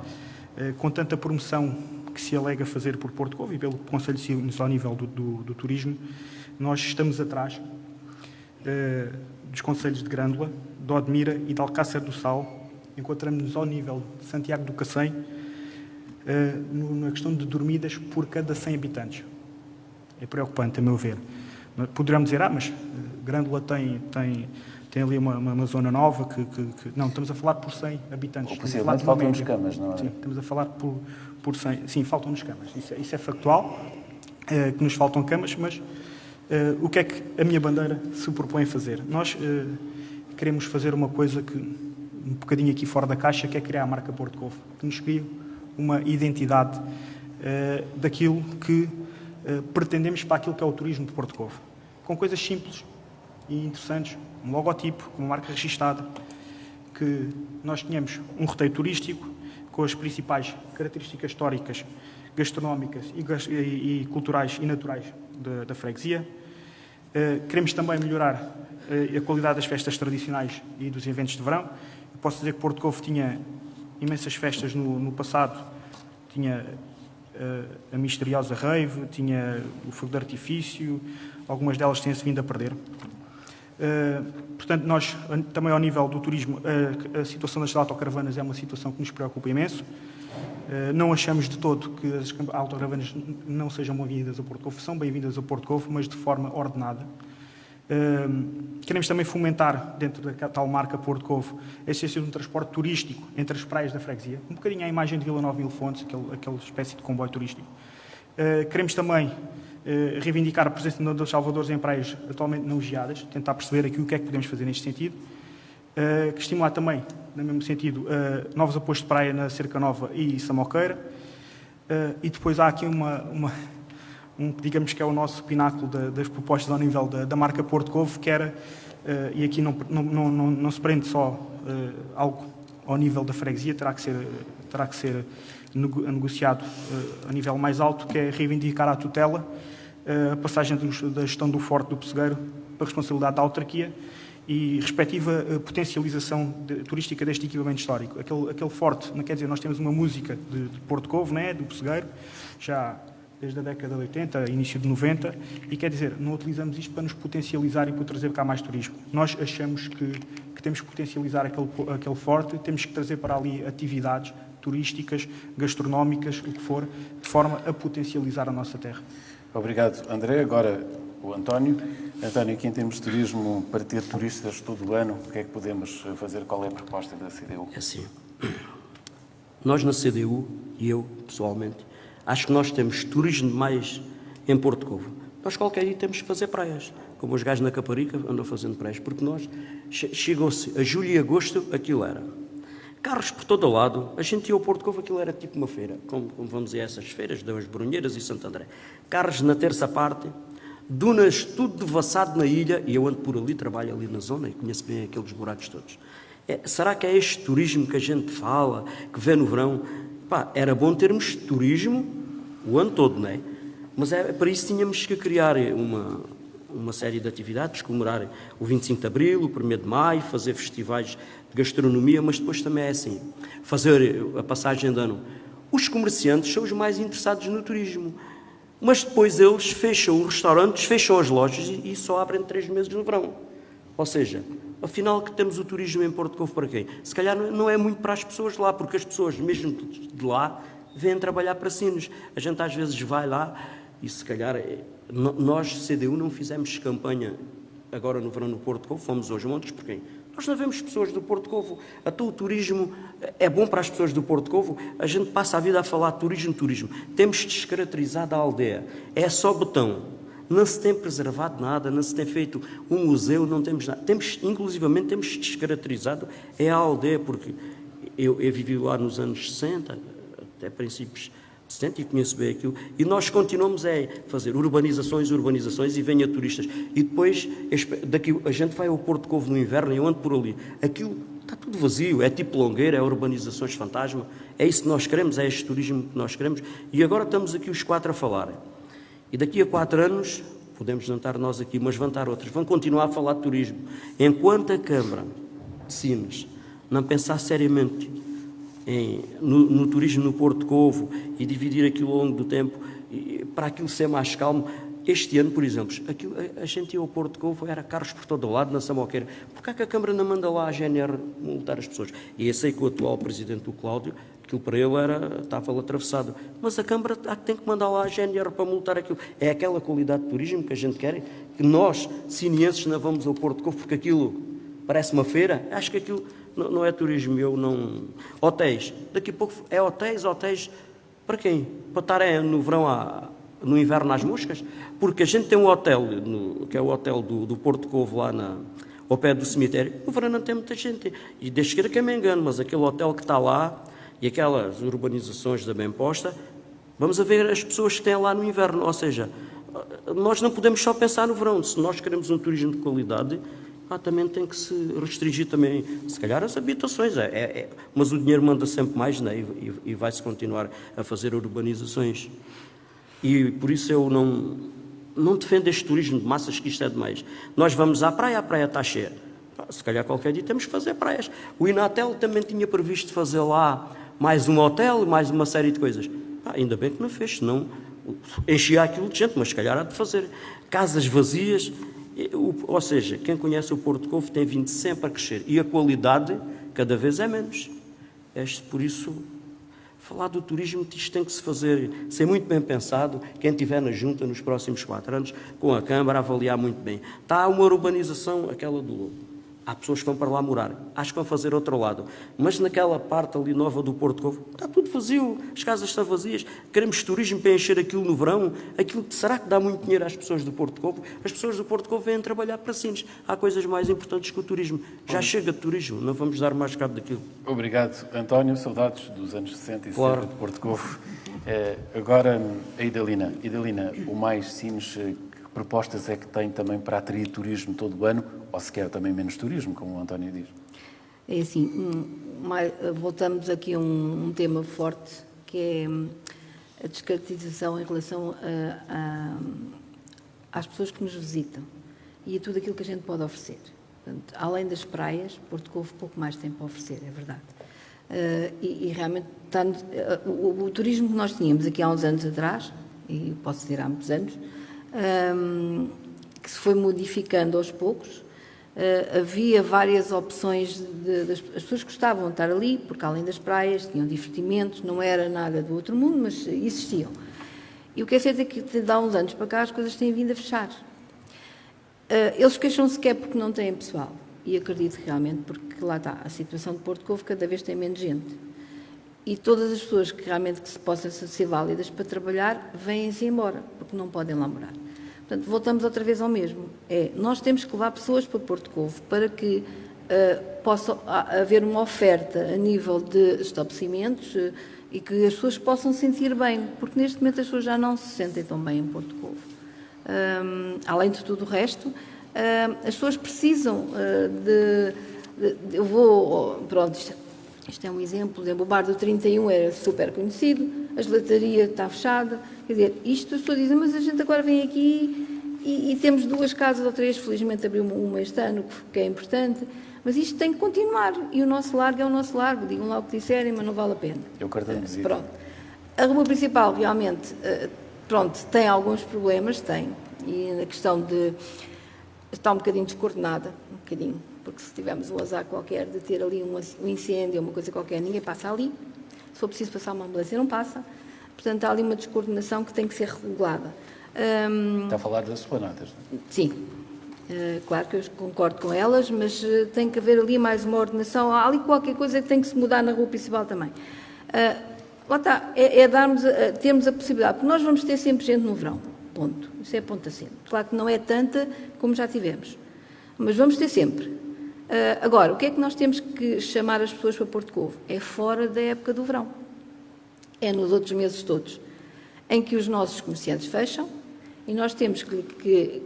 S5: com tanta promoção que se alega fazer por Porto Covo e pelo Conselho de Sines ao nível do turismo, nós estamos atrás dos concelhos de Grândola, de Odmira e de Alcácer do Sal. Encontramos-nos ao nível de Santiago do Cacém, na questão de dormidas por cada 100 habitantes. É preocupante, a meu ver. Poderemos dizer, mas Grândola tem ali uma zona nova que... Não, estamos a falar por 100 habitantes.
S1: Possivelmente faltam-nos camas, não é?
S5: Sim, estamos a falar por 100. Sim, faltam-nos camas. Isso é factual, que nos faltam camas, mas o que é que a minha bandeira se propõe a fazer? Nós queremos fazer uma coisa que, um bocadinho aqui fora da caixa, que é criar a marca Porto Covo, que nos cria uma identidade daquilo que pretendemos para aquilo que é o turismo de Porto Covo. Com coisas simples e interessantes, um logotipo, uma marca registada, que nós tenhamos um roteiro turístico com as principais características históricas, gastronómicas e culturais e naturais da freguesia. Queremos também melhorar a qualidade das festas tradicionais e dos eventos de verão. Eu posso dizer que Porto Covo tinha imensas festas no passado. Tinha a misteriosa rave, tinha o fogo de artifício, algumas delas têm-se vindo a perder. Portanto, nós, também ao nível do turismo, a situação das autocaravanas é uma situação que nos preocupa imenso. Não achamos de todo que as autocaravanas não sejam bem-vindas a Porto Covo, são bem-vindas a Porto Covo, mas de forma ordenada. Queremos também fomentar, dentro da tal marca Porto Covo, a existência de um transporte turístico entre as praias da freguesia, um bocadinho à imagem de Vila Nova e Ilfontes, aquela espécie de comboio turístico. Queremos também reivindicar a presença dos salvadores em praias atualmente não geadas, tentar perceber aqui o que é que podemos fazer neste sentido. Estimular também, no mesmo sentido, novos apoios de praia na Cerca Nova e Samoqueira. E depois há aqui digamos que é o nosso pináculo das propostas ao nível da marca Porto Covo, que era, e aqui não se prende só algo ao nível da freguesia, terá que ser negociado a nível mais alto, que é reivindicar a tutela, a passagem da gestão do Forte do Pessegueiro para a responsabilidade da autarquia e respectiva potencialização turística deste equipamento histórico. Aquele forte, não quer dizer, nós temos uma música de Porto Covo, né, do Pessegueiro, já desde a década de 80, início de 90, e quer dizer, não utilizamos isto para nos potencializar e para trazer cá mais turismo. Nós achamos que temos que potencializar aquele forte, temos que trazer para ali atividades turísticas, gastronómicas, o que for, de forma a potencializar a nossa terra.
S1: Obrigado, André. Agora o António. António, aqui em termos de turismo, para ter turistas todo o ano, o que é que podemos fazer? Qual é a proposta da CDU?
S2: É assim, nós na CDU, e eu pessoalmente, acho que nós temos turismo demais em Porto Covo. Nós qualquer dia temos que fazer praias, como os gajos na Caparica andam fazendo praias, porque nós, chegou-se a julho e agosto, aquilo era carros por todo o lado, a gente ia ao Porto Covo, aquilo era tipo uma feira, como vamos dizer essas feiras, das Brunheiras e Santo André. Carros na terça parte, dunas tudo devassado na ilha, e eu ando por ali, trabalho ali na zona e conheço bem aqueles buracos todos. Será que é este turismo que a gente fala, que vê no verão? Era bom termos turismo o ano todo, não é? Mas para isso tínhamos que criar uma série de atividades, comemorar o 25 de Abril, o 1º de Maio, fazer festivais de gastronomia, mas depois também é assim, fazer a passagem de ano. Os comerciantes são os mais interessados no turismo, mas depois eles fecham os restaurantes, fecham as lojas e só abrem 3 meses no verão. Ou seja, afinal, que temos o turismo em Porto Covo para quem? Se calhar não é muito para as pessoas de lá, porque as pessoas, mesmo de lá, vêm trabalhar para Sines. A gente às vezes vai lá e se calhar nós, CDU, não fizemos campanha agora no verão no Porto Covo, fomos aos montes, por quem? Nós não vemos pessoas do Porto Covo. Até o turismo é bom para as pessoas do Porto Covo. A gente passa a vida a falar turismo. Temos descaracterizado a aldeia. É só botão. Não se tem preservado nada, não se tem feito um museu, não temos nada. Inclusivamente, temos descaracterizado a aldeia, porque eu vivi lá nos anos 60, até princípios de 70, e conheço bem aquilo, e nós continuamos a fazer urbanizações e venha turistas. E depois, daqui a gente vai ao Porto Covo no inverno e eu ando por ali. Aquilo está tudo vazio, é tipo Longueira, é urbanizações fantasma. É isso que nós queremos, é este turismo que nós queremos. E agora estamos aqui os 4 a falar. E daqui a 4 anos, podemos não estar nós aqui, mas vão estar outros, vão continuar a falar de turismo. Enquanto a Câmara de Sines não pensar seriamente no turismo no Porto Covo e dividir aquilo ao longo do tempo, para aquilo ser mais calmo. Este ano, por exemplo, a gente ia ao Porto Covo, era carros por todo o lado, na Samoqueira. Porquê é que a Câmara não manda lá a GNR multar as pessoas? E eu sei que o atual presidente, o Cláudio, aquilo para ele estava atravessado. Mas a Câmara tem que mandar lá a GNR para multar aquilo. É aquela qualidade de turismo que a gente quer, que nós, sinienses, não vamos ao Porto Covo, porque aquilo parece uma feira. Acho que aquilo não é turismo, eu não... Hotéis, daqui a pouco é hotéis, para quem? Para estar no verão no inverno às moscas, porque a gente tem um hotel, que é o hotel do Porto Covo, lá ao pé do cemitério, no verão não tem muita gente, e deixa que me engano, mas aquele hotel que está lá, e aquelas urbanizações da bem posta, vamos a ver as pessoas que têm lá no inverno, ou seja, nós não podemos só pensar no verão, se nós queremos um turismo de qualidade, também tem que se restringir também, se calhar, as habitações, mas o dinheiro manda sempre mais, né? E vai-se continuar a fazer urbanizações. E por isso eu não defendo este turismo de massas, que isto é demais. Nós vamos à praia, a praia está cheia. Se calhar qualquer dia temos que fazer praias. O Inatel também tinha previsto fazer lá mais um hotel, mais uma série de coisas. Ainda bem que não fez, senão enchia aquilo de gente, mas se calhar há de fazer. Casas vazias, ou seja, quem conhece o Porto Covo tem vindo sempre a crescer. E a qualidade cada vez é menos. Por isso... Falar do turismo, isto tem que se fazer, ser muito bem pensado, quem estiver na junta nos próximos 4 anos, com a Câmara, avaliar muito bem. Está uma urbanização, aquela do Lobo. Há pessoas que vão para lá morar, acho que vão fazer outro lado. Mas naquela parte ali nova do Porto Covo, está tudo vazio, as casas estão vazias. Queremos turismo para encher aquilo no verão. Será que dá muito dinheiro às pessoas do Porto Covo? As pessoas do Porto Covo vêm trabalhar para Sines. Há coisas mais importantes que o turismo. Já chega de turismo, não vamos dar mais cabo daquilo.
S1: Obrigado, António. Saudades dos anos 60 e 70
S2: Claro.
S1: de Porto Covo. Agora, a Idalina. Idalina, o Mais Sines, que propostas é que tem também para atrair turismo todo o ano, ou se quer também menos turismo, como o António diz?
S3: É assim, voltamos aqui a um tema forte, que é a descaracterização em relação às pessoas que nos visitam e a tudo aquilo que a gente pode oferecer. Portanto, além das praias, Porto Covo pouco mais tem para oferecer, é verdade. E realmente o turismo que nós tínhamos aqui há uns anos atrás, e posso dizer há muitos anos, que se foi modificando aos poucos. Havia várias opções, as pessoas gostavam de estar ali, porque além das praias tinham divertimentos, não era nada do outro mundo, mas existiam. E o que é certo é que de há uns anos para cá as coisas têm vindo a fechar. Eles queixam-se que é porque não têm pessoal, e acredito realmente, porque lá está, a situação de Porto Covo cada vez tem menos gente. E todas as pessoas que realmente que se possam ser válidas para trabalhar, vêm-se embora, porque não podem lá morar. Portanto, voltamos outra vez ao mesmo. Nós temos que levar pessoas para Porto Covo para que possa haver uma oferta a nível de estabelecimentos e que as pessoas possam sentir bem, porque neste momento as pessoas já não se sentem tão bem em Porto Covo. Além de tudo o resto, as pessoas precisam eu vou... Pronto, isto é um exemplo. O bar do 31 era super conhecido, a gelataria está fechada. Quer dizer, isto as pessoas dizem, mas a gente agora vem aqui e temos 2 casas ou 3, felizmente abriu uma este ano, que é importante, mas isto tem que continuar. E o nosso largo é o nosso largo, digam lá o que disserem, mas não vale a pena.
S1: É o cartão de visita.
S3: Pronto. A rua principal realmente, tem alguns problemas, e na questão de... está um bocadinho descoordenada, porque se tivermos um azar qualquer de ter ali um incêndio, uma coisa qualquer, ninguém passa ali. Se for preciso passar uma ambulância, não passa. Portanto, há ali uma descoordenação que tem que ser regulada.
S1: Está a falar das esplanadas, não é?
S3: Sim. Claro que eu concordo com elas, mas tem que haver ali mais uma ordenação. Há ali qualquer coisa que tem que se mudar na rua principal também. Lá está, termos a possibilidade, porque nós vamos ter sempre gente no verão, ponto. Isso é ponto acima. Claro que não é tanta como já tivemos, mas vamos ter sempre. Agora, o que é que nós temos que chamar as pessoas para Porto Covo? É fora da época do verão. É nos outros meses todos, em que os nossos comerciantes fecham e nós temos que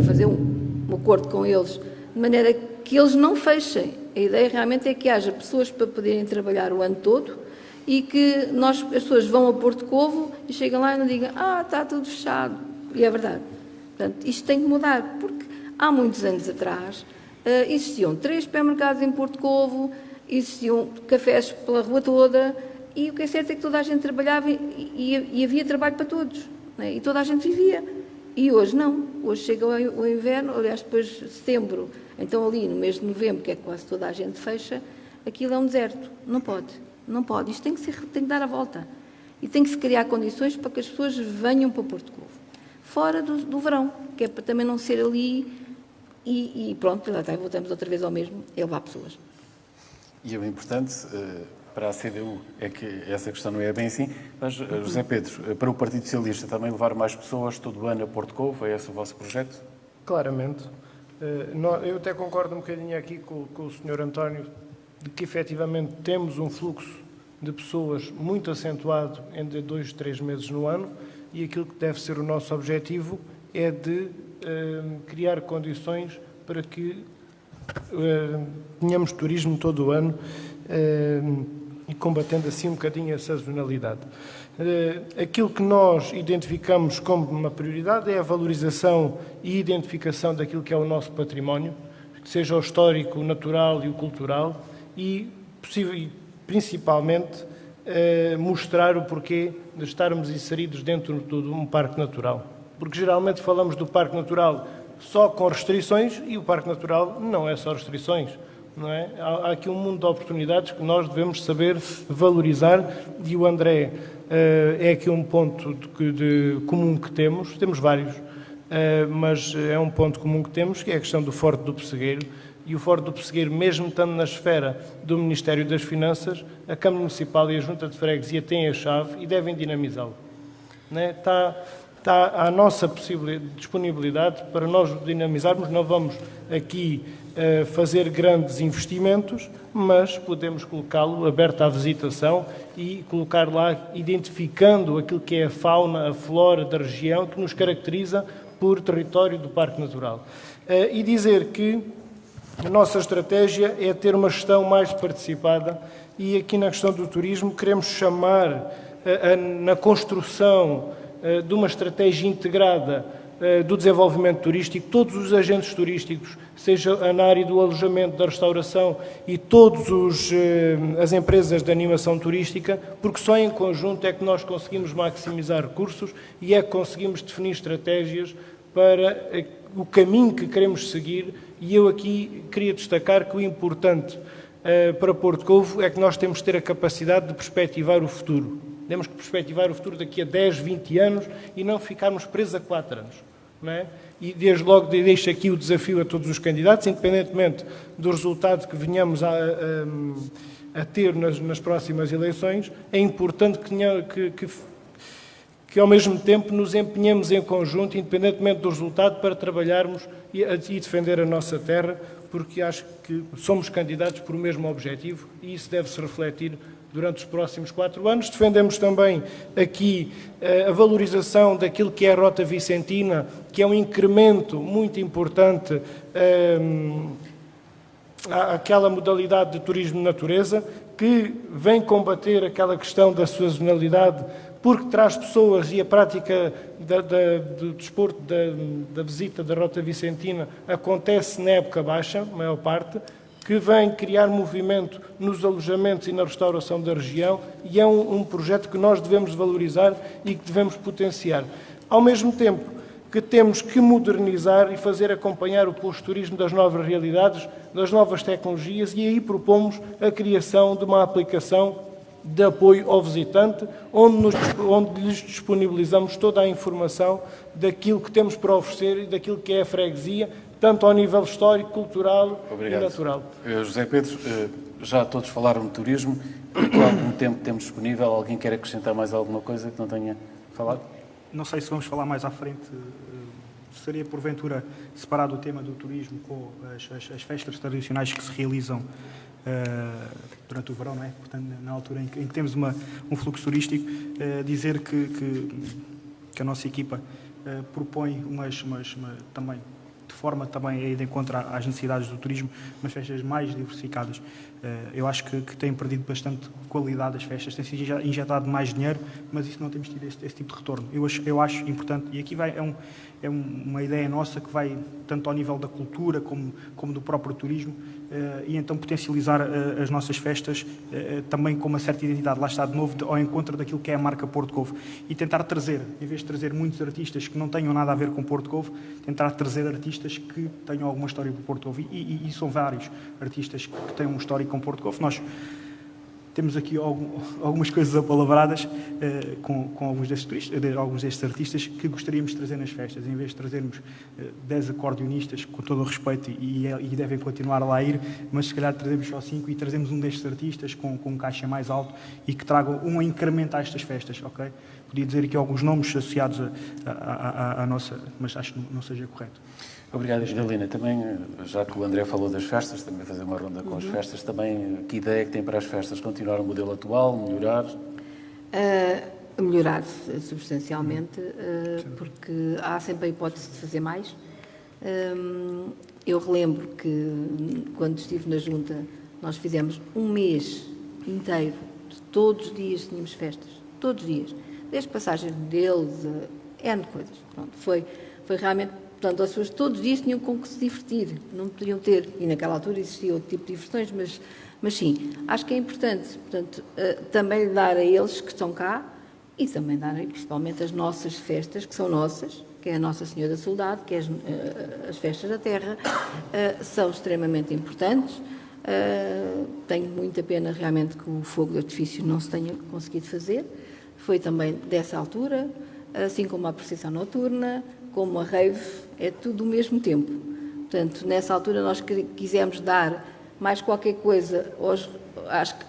S3: fazer um acordo com eles de maneira que eles não fechem. A ideia realmente é que haja pessoas para poderem trabalhar o ano todo e que as pessoas vão a Porto Covo e chegam lá e não digam está tudo fechado. E é verdade. Portanto, isto tem que mudar, porque há muitos anos atrás existiam 3 supermercados em Porto Covo existiam cafés pela rua toda, e o que é certo é que toda a gente trabalhava e havia trabalho para todos, não é? E toda a gente vivia. E hoje não. Hoje chega o inverno, aliás, depois de setembro, então ali no mês de novembro, que é quase toda a gente fecha, aquilo é um deserto. Não pode. Não pode. Isto tem que dar a volta. E tem que se criar condições para que as pessoas venham para Porto Covo. Fora do verão, que é para também não ser ali e pronto, até voltamos outra vez ao mesmo, é levar pessoas.
S1: E o importante para a CDU é que essa questão não é bem assim, mas, José Pedro, para o Partido Socialista também levar mais pessoas todo o ano a Porto Covo, é esse o vosso projeto?
S4: Claramente. Eu até concordo um bocadinho aqui com o Sr. António, de que efetivamente temos um fluxo de pessoas muito acentuado entre 2 e 3 meses no ano, e aquilo que deve ser o nosso objetivo é de criar condições para que tenhamos turismo todo o ano e combatendo assim um bocadinho a sazonalidade. Aquilo que nós identificamos como uma prioridade é a valorização e identificação daquilo que é o nosso património, que seja o histórico, o natural e o cultural, e principalmente mostrar o porquê de estarmos inseridos dentro de um parque natural. Porque geralmente falamos do parque natural só com restrições, e o parque natural não é só restrições, não é? Há aqui um mundo de oportunidades que nós devemos saber valorizar, e o André é aqui um ponto comum que temos vários, mas é um ponto comum que temos, que é a questão do Forte do Pessegueiro. E o Forte do Pessegueiro, mesmo estando na esfera do Ministério das Finanças, a Câmara Municipal e a Junta de Freguesia têm a chave e devem dinamizá-lo. Está à nossa disponibilidade para nós o dinamizarmos. Não vamos aqui fazer grandes investimentos, mas podemos colocá-lo aberto à visitação e colocar lá, identificando aquilo que é a fauna, a flora da região, que nos caracteriza por território do Parque Natural. E dizer que a nossa estratégia é ter uma gestão mais participada, e aqui na questão do turismo queremos chamar na construção de uma estratégia integrada do desenvolvimento turístico todos os agentes turísticos, seja na área do alojamento, da restauração e todas as empresas de animação turística, porque só em conjunto é que nós conseguimos maximizar recursos e é que conseguimos definir estratégias para o caminho que queremos seguir. E eu aqui queria destacar que o importante para Porto Covo é que nós temos de ter a capacidade de perspectivar o futuro. Temos que perspectivar o futuro daqui a 10, 20 anos e não ficarmos presos a 4 anos. Não é? E desde logo deixo aqui o desafio a todos os candidatos, independentemente do resultado que venhamos a ter nas próximas eleições, é importante que ao mesmo tempo nos empenhemos em conjunto, independentemente do resultado, para trabalharmos e defender a nossa terra, porque acho que somos candidatos por o mesmo objetivo e isso deve-se refletir durante os próximos 4 anos. Defendemos também aqui a valorização daquilo que é a Rota Vicentina, que é um incremento muito importante àquela modalidade de turismo de natureza, que vem combater aquela questão da sazonalidade, porque traz pessoas, e a prática do desporto, da visita da Rota Vicentina acontece na época baixa, a maior parte, que vem criar movimento nos alojamentos e na restauração da região, e é um projeto que nós devemos valorizar e que devemos potenciar. Ao mesmo tempo que temos que modernizar e fazer acompanhar o posto-turismo das novas realidades, das novas tecnologias, e aí propomos a criação de uma aplicação de apoio ao visitante, onde lhes disponibilizamos toda a informação daquilo que temos para oferecer e daquilo que é a freguesia, tanto ao nível histórico, cultural e natural.
S1: José Pedro, já todos falaram de turismo, e há algum tempo que temos disponível. Alguém quer acrescentar mais alguma coisa que não tenha falado?
S5: Não sei se vamos falar mais à frente. Seria, porventura, separado o tema do turismo com as festas tradicionais que se realizam durante o verão, não é? Portanto, na altura em que temos um fluxo turístico, dizer que a nossa equipa propõe também de forma também a ir de encontro às necessidades do turismo, umas festas mais diversificadas. Eu acho que têm perdido bastante qualidade as festas, tem sido injetado mais dinheiro, mas isso não temos tido esse tipo de retorno. Eu acho importante, e aqui é uma ideia nossa que vai tanto ao nível da cultura como do próprio turismo, e então potencializar as nossas festas também com uma certa identidade, lá está de novo ao encontro daquilo que é a marca Porto Covo, e tentar trazer, em vez de trazer muitos artistas que não tenham nada a ver com Porto Covo, tentar trazer artistas que tenham alguma história com Porto Covo, e são vários artistas que têm uma história com Porto Covo. Nós temos aqui algumas coisas apalavradas com alguns destes artistas que gostaríamos de trazer nas festas, em vez de trazermos 10 acordeonistas, com todo o respeito, e devem continuar lá a ir, mas se calhar trazemos só 5 e trazemos um destes artistas com um caixa mais alto e que tragam um incremento a estas festas, ok? Podia dizer aqui alguns nomes associados à nossa, mas acho que não seja correto.
S1: Obrigado, Idalina. Também, já que o André falou das festas, também fazer uma ronda com as festas, também, que ideia é que tem para as festas? Continuar o modelo atual, melhorar?
S3: Melhorar substancialmente, porque há sempre a hipótese de fazer mais. Eu relembro que, quando estive na Junta, nós fizemos um mês inteiro, todos os dias tínhamos festas, todos os dias, desde passagem deles, N coisas. Pronto, foi realmente... Portanto, as pessoas todos os dias tinham com que se divertir, não podiam ter, e naquela altura existia outro tipo de diversões, mas sim, acho que é importante, portanto, também dar a eles que estão cá, e também dar principalmente as nossas festas, que são nossas, que é a Nossa Senhora da Saudade, que é as festas da terra, são extremamente importantes. Tenho muita pena realmente que o fogo de artifício não se tenha conseguido fazer, foi também dessa altura, assim como a procissão noturna, como a rave, é tudo ao mesmo tempo. Portanto, nessa altura nós quisemos dar mais qualquer coisa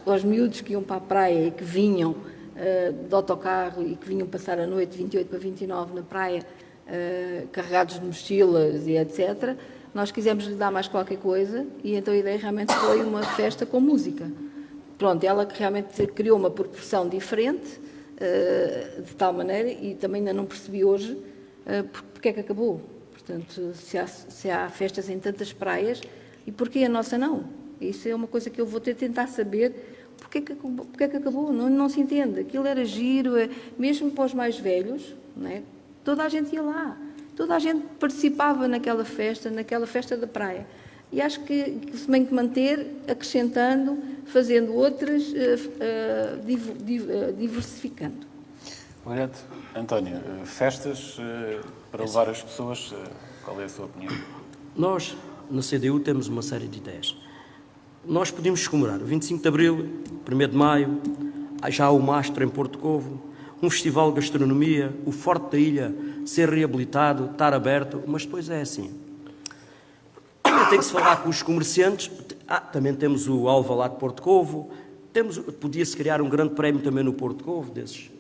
S3: aos miúdos que iam para a praia e que vinham de autocarro e que vinham passar a noite 28 para 29 na praia, carregados de mochilas e etc. Nós quisemos lhe dar mais qualquer coisa e então a ideia realmente foi uma festa com música. Pronto, ela que realmente criou uma proporção diferente, de tal maneira, e também ainda não percebi hoje porque é que acabou. Portanto, se há festas em tantas praias, e porquê a nossa não? Isso é uma coisa que eu vou tentar saber, porque é que acabou, não se entende. Aquilo era giro, mesmo para os mais velhos, não é? Toda a gente ia lá, toda a gente participava naquela festa da praia. E acho que se tem que manter, acrescentando, fazendo outras, diversificando.
S1: Obrigado. António, festas para levar as pessoas, qual é a sua opinião?
S2: Nós, na CDU, temos uma série de ideias. Nós podemos comemorar o 25 de Abril, 1º de Maio, já há o Mastro em Porto Covo, um festival de gastronomia, o Forte da Ilha ser reabilitado, estar aberto, mas depois é assim. Tem que se falar com os comerciantes. Também temos o Alvalade de Porto Covo, podia-se criar um grande prémio também no Porto Covo, desses.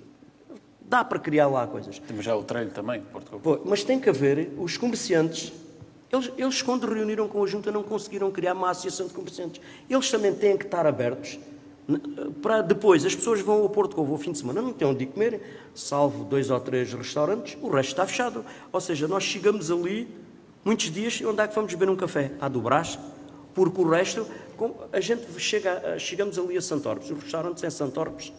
S2: Dá para criar lá coisas.
S1: Temos já o trelho também, Porto Covo.
S2: Mas tem que haver os comerciantes. Eles, quando reuniram com a Junta, não conseguiram criar uma associação de comerciantes. Eles também têm que estar abertos para depois. As pessoas vão ao Porto Covo ao fim de semana, não têm onde comer, salvo 2 ou 3 restaurantes, o resto está fechado. Ou seja, nós chegamos ali, muitos dias, onde é que vamos beber um café? À do Brás, porque o resto, a gente chegamos ali a Santorpes, os restaurantes em Santorpes,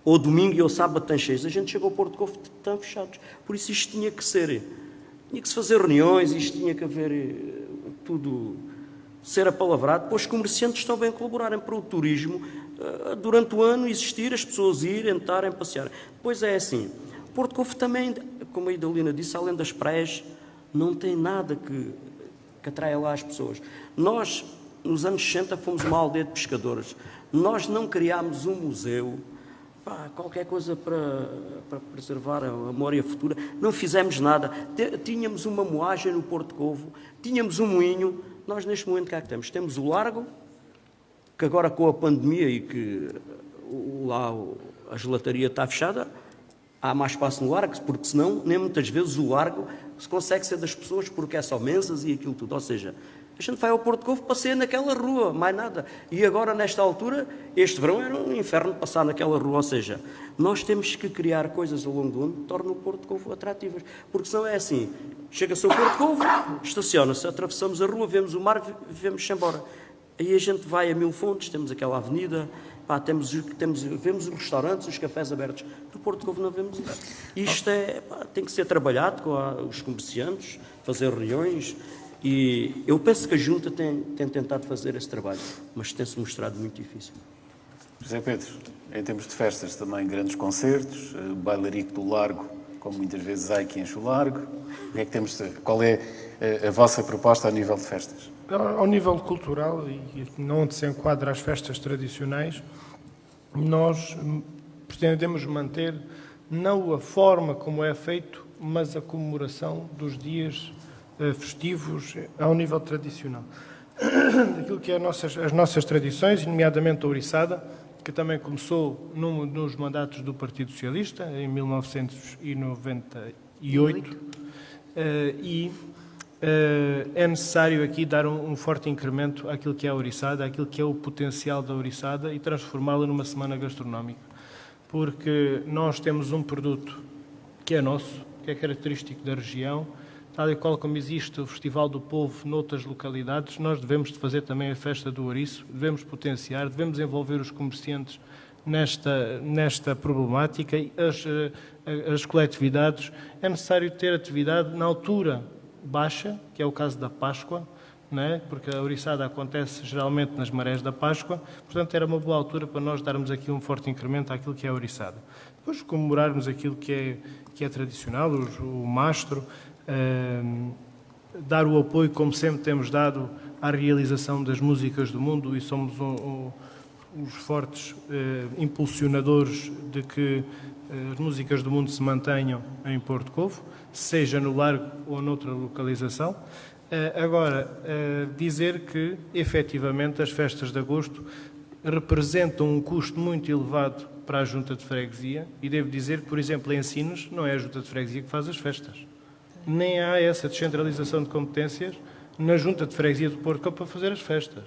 S2: ou domingo e ou sábado estão cheios, a gente chega ao Porto Covo, estão fechados. Por isso isto tinha que se fazer reuniões, isto tinha que haver tudo, ser apalavrado, pois os comerciantes também colaborarem para o turismo, durante o ano existir, as pessoas irem, entrarem, passear. Depois é assim, Porto Covo também, como a Idalina disse, além das praias, não tem nada que atraia lá as pessoas. Nós, nos anos 60, fomos uma aldeia de pescadores. Nós não criámos um museu, qualquer coisa para preservar a memória futura. Não fizemos nada. Tínhamos uma moagem no Porto Covo, tínhamos um moinho. Nós, neste momento, cá que temos? Temos o Largo, que agora com a pandemia e que lá a gelataria está fechada, há mais espaço no Largo, porque senão, nem muitas vezes o Largo se consegue ser das pessoas, porque é só mesas e aquilo tudo. Ou seja, A gente vai ao Porto Covo, passeia naquela rua, mais nada. E agora, nesta altura, este verão era um inferno passar naquela rua. Ou seja, nós temos que criar coisas ao longo do ano que tornem o Porto Covo atrativas. Porque senão é assim, chega-se ao Porto Covo, estaciona-se, atravessamos a rua, vemos o mar, vemos-se embora. Aí a gente vai a Mil Fontes, temos aquela avenida, vemos os restaurantes, os cafés abertos. No Porto Covo não vemos isso. Isto tem que ser trabalhado com os comerciantes, fazer reuniões. E eu penso que a Junta tem tentado fazer esse trabalho, mas tem-se mostrado muito difícil.
S1: José Pedro, em termos de festas também grandes concertos, bailarico do Largo, como muitas vezes há que enche o Largo. O que é que qual é a vossa proposta a nível de festas?
S4: Ao nível cultural, e onde se enquadra as festas tradicionais, nós pretendemos manter não a forma como é feito, mas a comemoração dos dias festivos ao nível tradicional. Daquilo que é as nossas tradições, nomeadamente a ouriçada, que também começou nos mandatos do Partido Socialista, em 1998, e é necessário aqui dar um forte incremento àquilo que é a ouriçada, àquilo que é o potencial da ouriçada e transformá-la numa semana gastronómica. Porque nós temos um produto que é nosso, que é característico da região, tal e qual como existe o Festival do Povo noutras localidades, nós devemos de fazer também a Festa do Ouriço, devemos potenciar, devemos envolver os comerciantes nesta problemática, as coletividades. É necessário ter atividade na altura baixa, que é o caso da Páscoa, não é? Porque a ouriçada acontece geralmente nas marés da Páscoa, portanto era uma boa altura para nós darmos aqui um forte incremento àquilo que é a ouriçada. Depois comemorarmos aquilo que é tradicional, o mastro, dar o apoio, como sempre temos dado, à realização das músicas do mundo, e somos os fortes impulsionadores de que as músicas do mundo se mantenham em Porto Covo, seja no Largo ou noutra localização. Agora, dizer que, efetivamente, as festas de agosto representam um custo muito elevado para a Junta de Freguesia, e devo dizer que, por exemplo, em Sines, não é a Junta de Freguesia que faz as festas. Nem há essa descentralização de competências na Junta de Freguesia do Porto Covo para fazer as festas.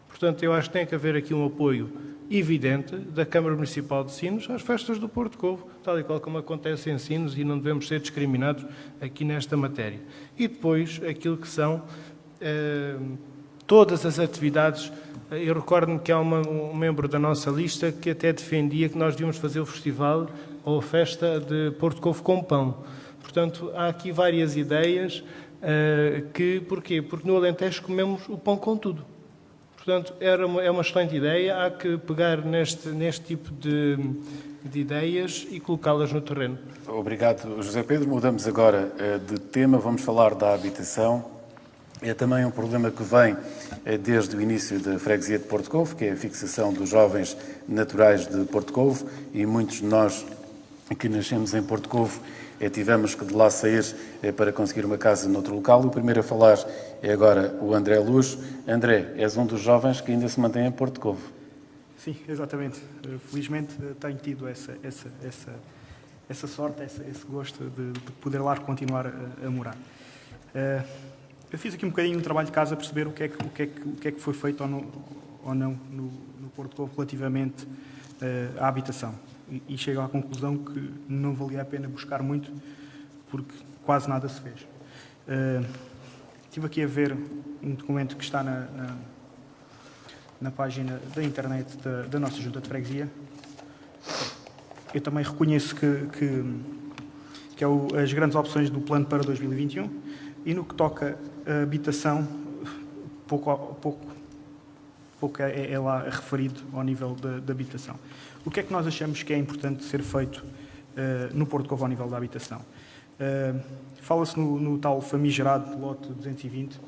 S4: Portanto, eu acho que tem que haver aqui um apoio evidente da Câmara Municipal de Sines às festas do Porto Covo, tal e qual como acontece em Sines, e não devemos ser discriminados aqui nesta matéria. E depois, aquilo que são todas as atividades. Eu recordo-me que há um membro da nossa lista que até defendia que nós devíamos fazer o festival ou a festa de Porto Covo com pão. Portanto, há aqui várias ideias porquê? Porque no Alentejo comemos o pão com tudo. Portanto, é uma excelente ideia, há que pegar neste tipo de ideias e colocá-las no terreno.
S1: Obrigado, José Pedro. Mudamos agora de tema, vamos falar da habitação. É também um problema que vem desde o início da freguesia de Porto Covo, que é a fixação dos jovens naturais de Porto Covo, e muitos de nós que nascemos em Porto Covo tivemos que de lá sair para conseguir uma casa noutro local. O primeiro a falar é agora o André Luz. André, és um dos jovens que ainda se mantém em Porto Covo.
S5: Sim, exatamente. Felizmente tenho tido essa sorte, esse gosto de poder lá continuar a morar. Eu fiz aqui um bocadinho um trabalho de casa a perceber o que é que foi feito ou não no Porto Covo relativamente à habitação. E chego à conclusão que não valia a pena buscar muito, porque quase nada se fez. Estive aqui a ver um documento que está na página da internet da nossa Junta de Freguesia. Eu também reconheço que é as grandes opções do plano para 2021, e no que toca a habitação, pouco é lá referido ao nível da habitação. O que é que nós achamos que é importante ser feito no Porto Covo ao nível da habitação? Fala-se no tal famigerado lote 220,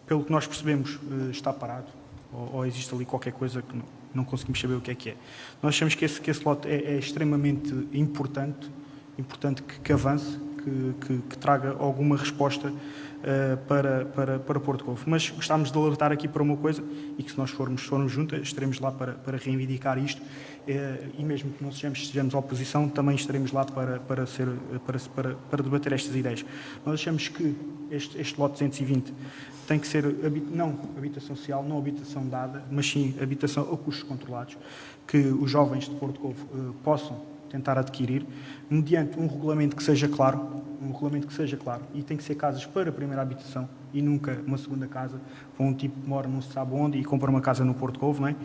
S5: pelo que nós percebemos está parado, ou existe ali qualquer coisa que não conseguimos saber o que é. Nós achamos que esse lote é extremamente importante que avance, que traga alguma resposta para Porto Covo. Mas gostávamos de alertar aqui para uma coisa, e que se nós formos juntas, estaremos lá para reivindicar isto, e mesmo que não sejamos oposição, também estaremos lá para debater estas ideias. Nós achamos que este lote 220 tem que ser não habitação social, não habitação dada, mas sim habitação a custos controlados, que os jovens de Porto Covo possam tentar adquirir, mediante um regulamento que seja claro, e tem que ser casas para a primeira habitação e nunca uma segunda casa, para um tipo que mora não se sabe onde e compra uma casa no Porto Covo, não é?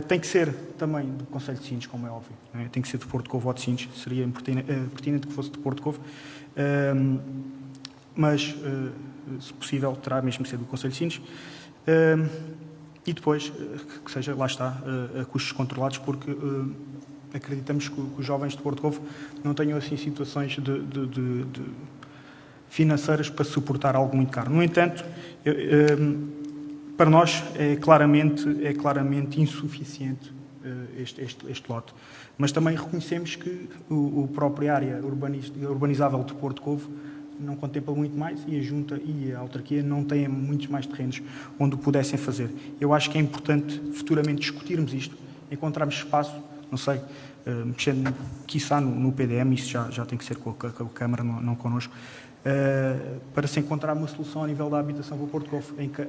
S5: Tem que ser também do Concelho de Sines, como é óbvio, não é? Tem que ser de Porto Covo ou de Sines, seria pertinente que fosse de Porto Covo, mas, se possível, terá mesmo que ser do Concelho de Sines, e depois que seja, lá está, a custos controlados, porque acreditamos que os jovens de Porto Covo não tenham assim situações de financeiras para suportar algo muito caro. No entanto, para nós é claramente insuficiente este lote. Mas também reconhecemos que a própria área urbanizável de Porto Covo não contempla muito mais, e a Junta e a autarquia não têm muitos mais terrenos onde o pudessem fazer. Eu acho que é importante futuramente discutirmos isto, encontrarmos espaço, não sei, mexendo quiçá no PDM, isso já tem que ser com a Câmara, não connosco, para se encontrar uma solução a nível da habitação para o Porto Covo, em que a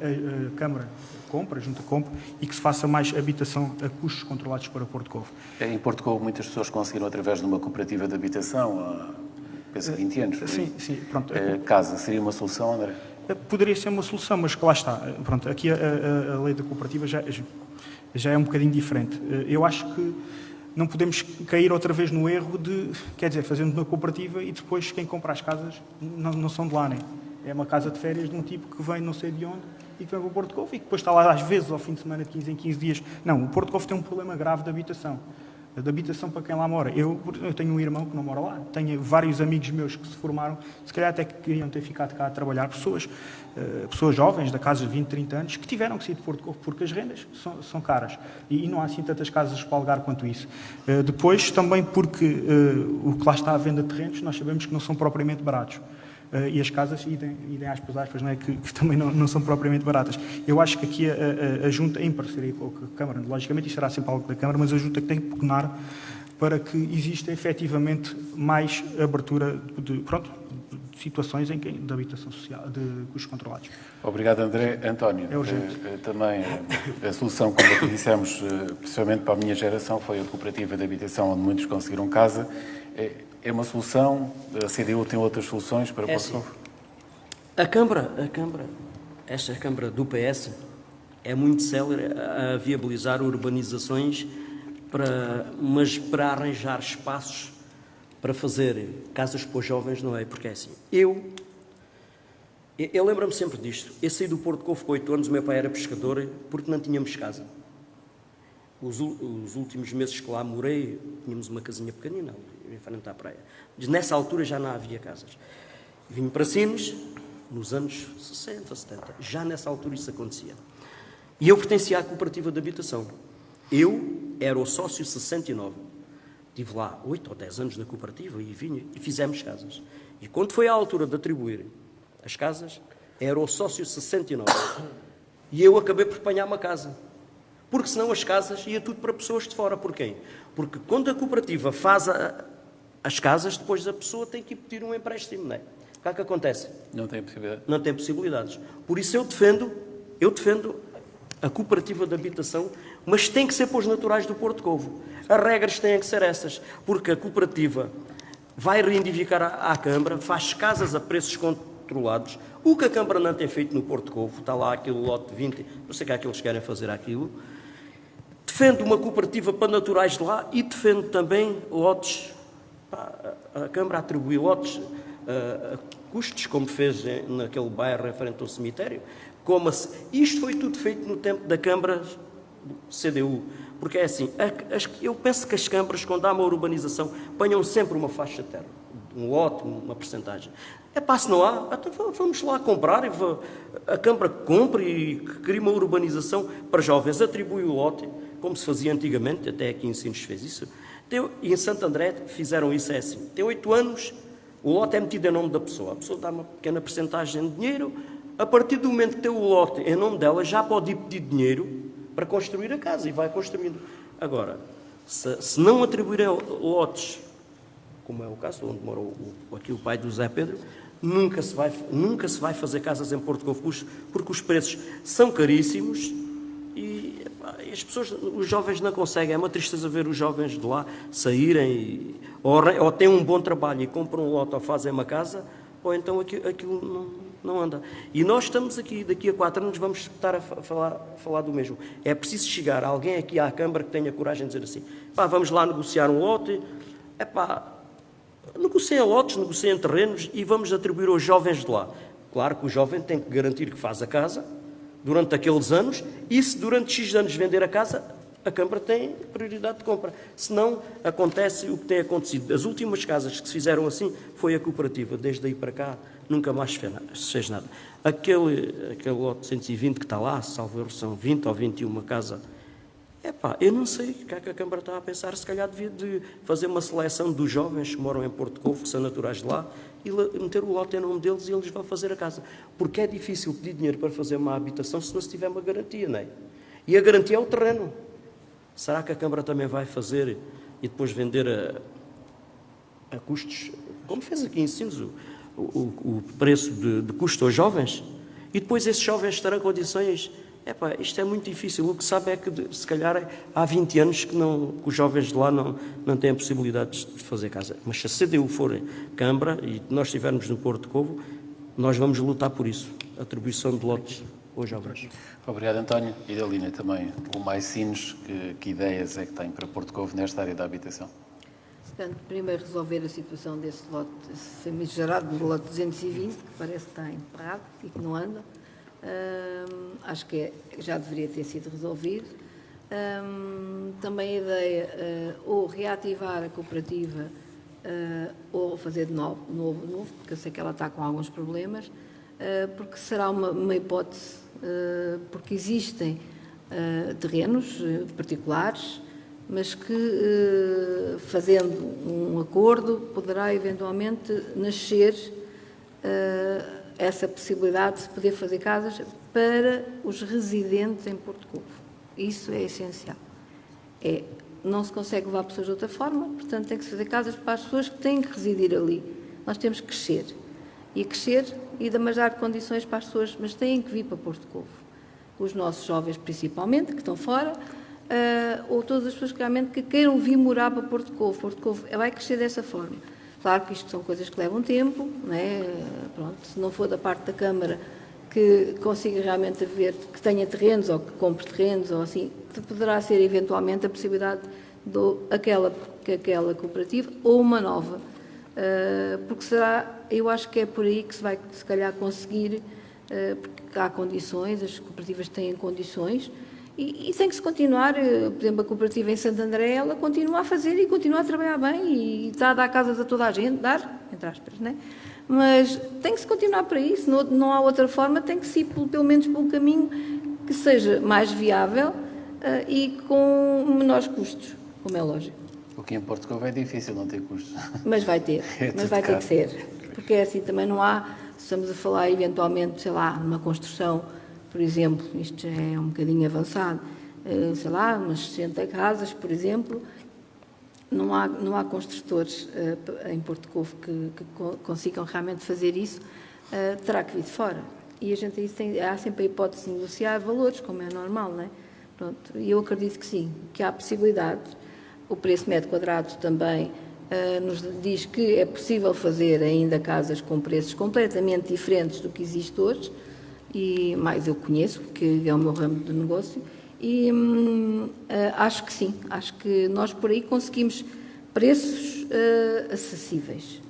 S5: Câmara compra, a Junta compra, e que se faça mais habitação a custos controlados para Porto Covo.
S1: Em Porto Covo muitas pessoas conseguiram, através de uma cooperativa de habitação, há, penso que 20 anos.
S5: Sim, pronto.
S1: Casa seria uma solução, André?
S5: Poderia ser uma solução, mas que lá está. Pronto, aqui a lei da cooperativa já é um bocadinho diferente. Eu acho que não podemos cair outra vez no erro de, quer dizer, fazendo uma cooperativa e depois quem compra as casas não são de lá, né? É uma casa de férias de um tipo que vem não sei de onde e que vem para o Porto Covo e que depois está lá às vezes ao fim de semana de 15 em 15 dias. Não, o Porto Covo tem um problema grave de habitação para quem lá mora. Eu tenho um irmão que não mora lá, tenho vários amigos meus que se formaram, se calhar até que queriam ter ficado cá a trabalhar, pessoas jovens, da casa de 20, 30 anos, que tiveram que sair de Porto Covo porque as rendas são caras e não há assim tantas casas para alugar quanto isso. Depois, também porque o que lá está à venda de terrenos, nós sabemos que não são propriamente baratos. E as casas, idem aspas, não é? que também não são propriamente baratas. Eu acho que aqui a Junta, em parceria com a Câmara, logicamente isto será sempre algo da Câmara, mas a Junta tem que pugnar para que exista efetivamente mais abertura de situações de habitação social, de custos controlados.
S1: Obrigado, André. António,
S5: é urgente.
S1: Também a solução, como aqui dissemos, principalmente para a minha geração, foi a cooperativa de habitação, onde muitos conseguiram casa. É uma solução? A CDU tem outras soluções para Porto Covo?
S2: Esta Câmara do PS é muito célere a viabilizar urbanizações, mas para arranjar espaços para fazer casas para os jovens, não é? Porque é assim, eu lembro-me sempre disto. Eu saí do Porto Covo com 8 anos, o meu pai era pescador, porque não tínhamos casa. Os últimos meses que lá morei, tínhamos uma casinha pequenina, em frente à praia. Nessa altura já não havia casas. Vim para Sines, nos anos 60, 70. Já nessa altura isso acontecia. E eu pertencia à cooperativa de habitação. Eu era o sócio 69. Estive lá 8 ou 10 anos na cooperativa e fizemos casas. E quando foi à altura de atribuir as casas, era o sócio 69. E eu acabei por apanhar uma casa. Porque senão as casas ia tudo para pessoas de fora. Por quem? Porque quando a cooperativa faz as casas, depois a pessoa tem que ir pedir um empréstimo, não é? O que é que acontece?
S1: Não tem possibilidade.
S2: Não tem possibilidades. Por isso eu defendo a cooperativa de habitação, mas tem que ser para os naturais do Porto Covo. As regras têm que ser essas, porque a cooperativa vai reivindicar à Câmara, faz casas a preços controlados. O que a Câmara não tem feito no Porto Covo, está lá aquele lote de 20, não sei o que é que eles querem fazer aquilo. Defendo uma cooperativa para naturais de lá e defendo também lotes, a Câmara atribui lotes a custos, como fez naquele bairro em frente ao cemitério. Isto foi tudo feito no tempo da Câmara CDU, porque é assim, eu penso que as câmaras, quando há uma urbanização, ponham sempre uma faixa de terra, um lote, uma percentagem. Se não há, então vamos lá comprar, a Câmara compra e cria uma urbanização para jovens, atribui o lote, como se fazia antigamente, até aqui em Sines fez isso, e em Santo André fizeram isso, é assim, tem 8 O lote é metido em nome da pessoa. A pessoa dá uma pequena percentagem de dinheiro. A partir do momento que tem o lote em nome dela, já pode ir pedir dinheiro para construir a casa e vai construindo. Agora, se não atribuírem lotes, como é o caso onde mora aqui o pai do Zé Pedro, nunca se vai fazer casas em Porto Covo, porque os preços são caríssimos e as pessoas, os jovens não conseguem. É uma tristeza ver os jovens de lá saírem ou têm um bom trabalho e compram um lote ou fazem uma casa, ou então aquilo não anda. E nós estamos aqui, daqui a 4 anos vamos estar a falar do mesmo. É preciso chegar alguém aqui à Câmara que tenha coragem de dizer assim, vamos lá negociar um lote, negociem lotes, negociem terrenos e vamos atribuir aos jovens de lá. Claro que o jovem tem que garantir que faz a casa durante aqueles anos e se durante X anos vender a casa, a Câmara tem prioridade de compra. Senão, acontece o que tem acontecido. As últimas casas que se fizeram assim foi a cooperativa. Desde aí para cá, nunca mais se fez nada. Aquele lote de 120 que está lá, salvo erro, são 20 ou 21 casa. Eu não sei o que é que a Câmara está a pensar. Se calhar devia de fazer uma seleção dos jovens que moram em Porto Covo, que são naturais de lá, e meter o lote em nome deles e eles vão fazer a casa. Porque é difícil pedir dinheiro para fazer uma habitação se não se tiver uma garantia, não é? E a garantia é o terreno. Será que a Câmara também vai fazer e depois vender a custos, como fez aqui em Sines, o preço de custo aos jovens? E depois esses jovens terão condições... isto é muito difícil. O que sabe é que, se calhar, há 20 anos que os jovens de lá não têm a possibilidade de fazer casa. Mas se a CDU for Câmara e nós estivermos no Porto Covo, nós vamos lutar por isso. Atribuição de lotes aos jovens.
S1: Obrigado, António. E Idalina, também o Mais Sines, que ideias é que tem para Porto Covo nesta área da habitação?
S3: Portanto, primeiro resolver a situação desse lote famigerado, do lote 220, que parece que está emperrado e que não anda. Acho que já deveria ter sido resolvido. Também a ideia ou reativar a cooperativa ou fazer de novo, porque eu sei que ela está com alguns problemas, porque será uma hipótese, porque existem terrenos particulares, mas que fazendo um acordo poderá eventualmente nascer essa possibilidade de poder fazer casas para os residentes em Porto Covo. Isso é essencial. Não se consegue levar pessoas de outra forma, portanto tem que se fazer casas para as pessoas que têm que residir ali. Nós temos que crescer. E crescer e dar condições para as pessoas, mas têm que vir para Porto Covo. Os nossos jovens, principalmente, que estão fora, ou todas as pessoas realmente que queiram vir morar para Porto Covo. Porto Covo vai crescer dessa forma. Claro que isto são coisas que levam tempo, não é? Pronto, se não for da parte da Câmara que consiga realmente ver, que tenha terrenos ou que compre terrenos ou assim, poderá ser eventualmente a possibilidade de aquela cooperativa ou uma nova. Porque eu acho que é por aí que se vai, se calhar, conseguir, porque há condições, as cooperativas têm condições, e tem que se continuar, por exemplo, a cooperativa em Santo André, ela continua a fazer e continua a trabalhar bem e está a dar casas a toda a gente, entre aspas, não é? Mas tem que se continuar para isso, não há outra forma, tem que se ir pelo menos pelo caminho que seja mais viável e com menores custos, como é lógico.
S1: O que em Porto Covo é difícil não ter custos.
S3: Mas vai ter, mas vai ter que ser, porque é assim, também não há, estamos a falar eventualmente, sei lá, numa construção, por exemplo, isto já é um bocadinho avançado, sei lá, umas 60 casas, por exemplo, não há construtores em Porto Covo que consigam realmente fazer isso, terá que vir de fora. E a gente há sempre a hipótese de negociar valores, como é normal, não é? Pronto, e eu acredito que sim, que há possibilidade. O preço metro quadrado também nos diz que é possível fazer ainda casas com preços completamente diferentes do que existe hoje, e mais eu conheço, que é o meu ramo de negócio, e acho que sim, acho que nós por aí conseguimos preços acessíveis.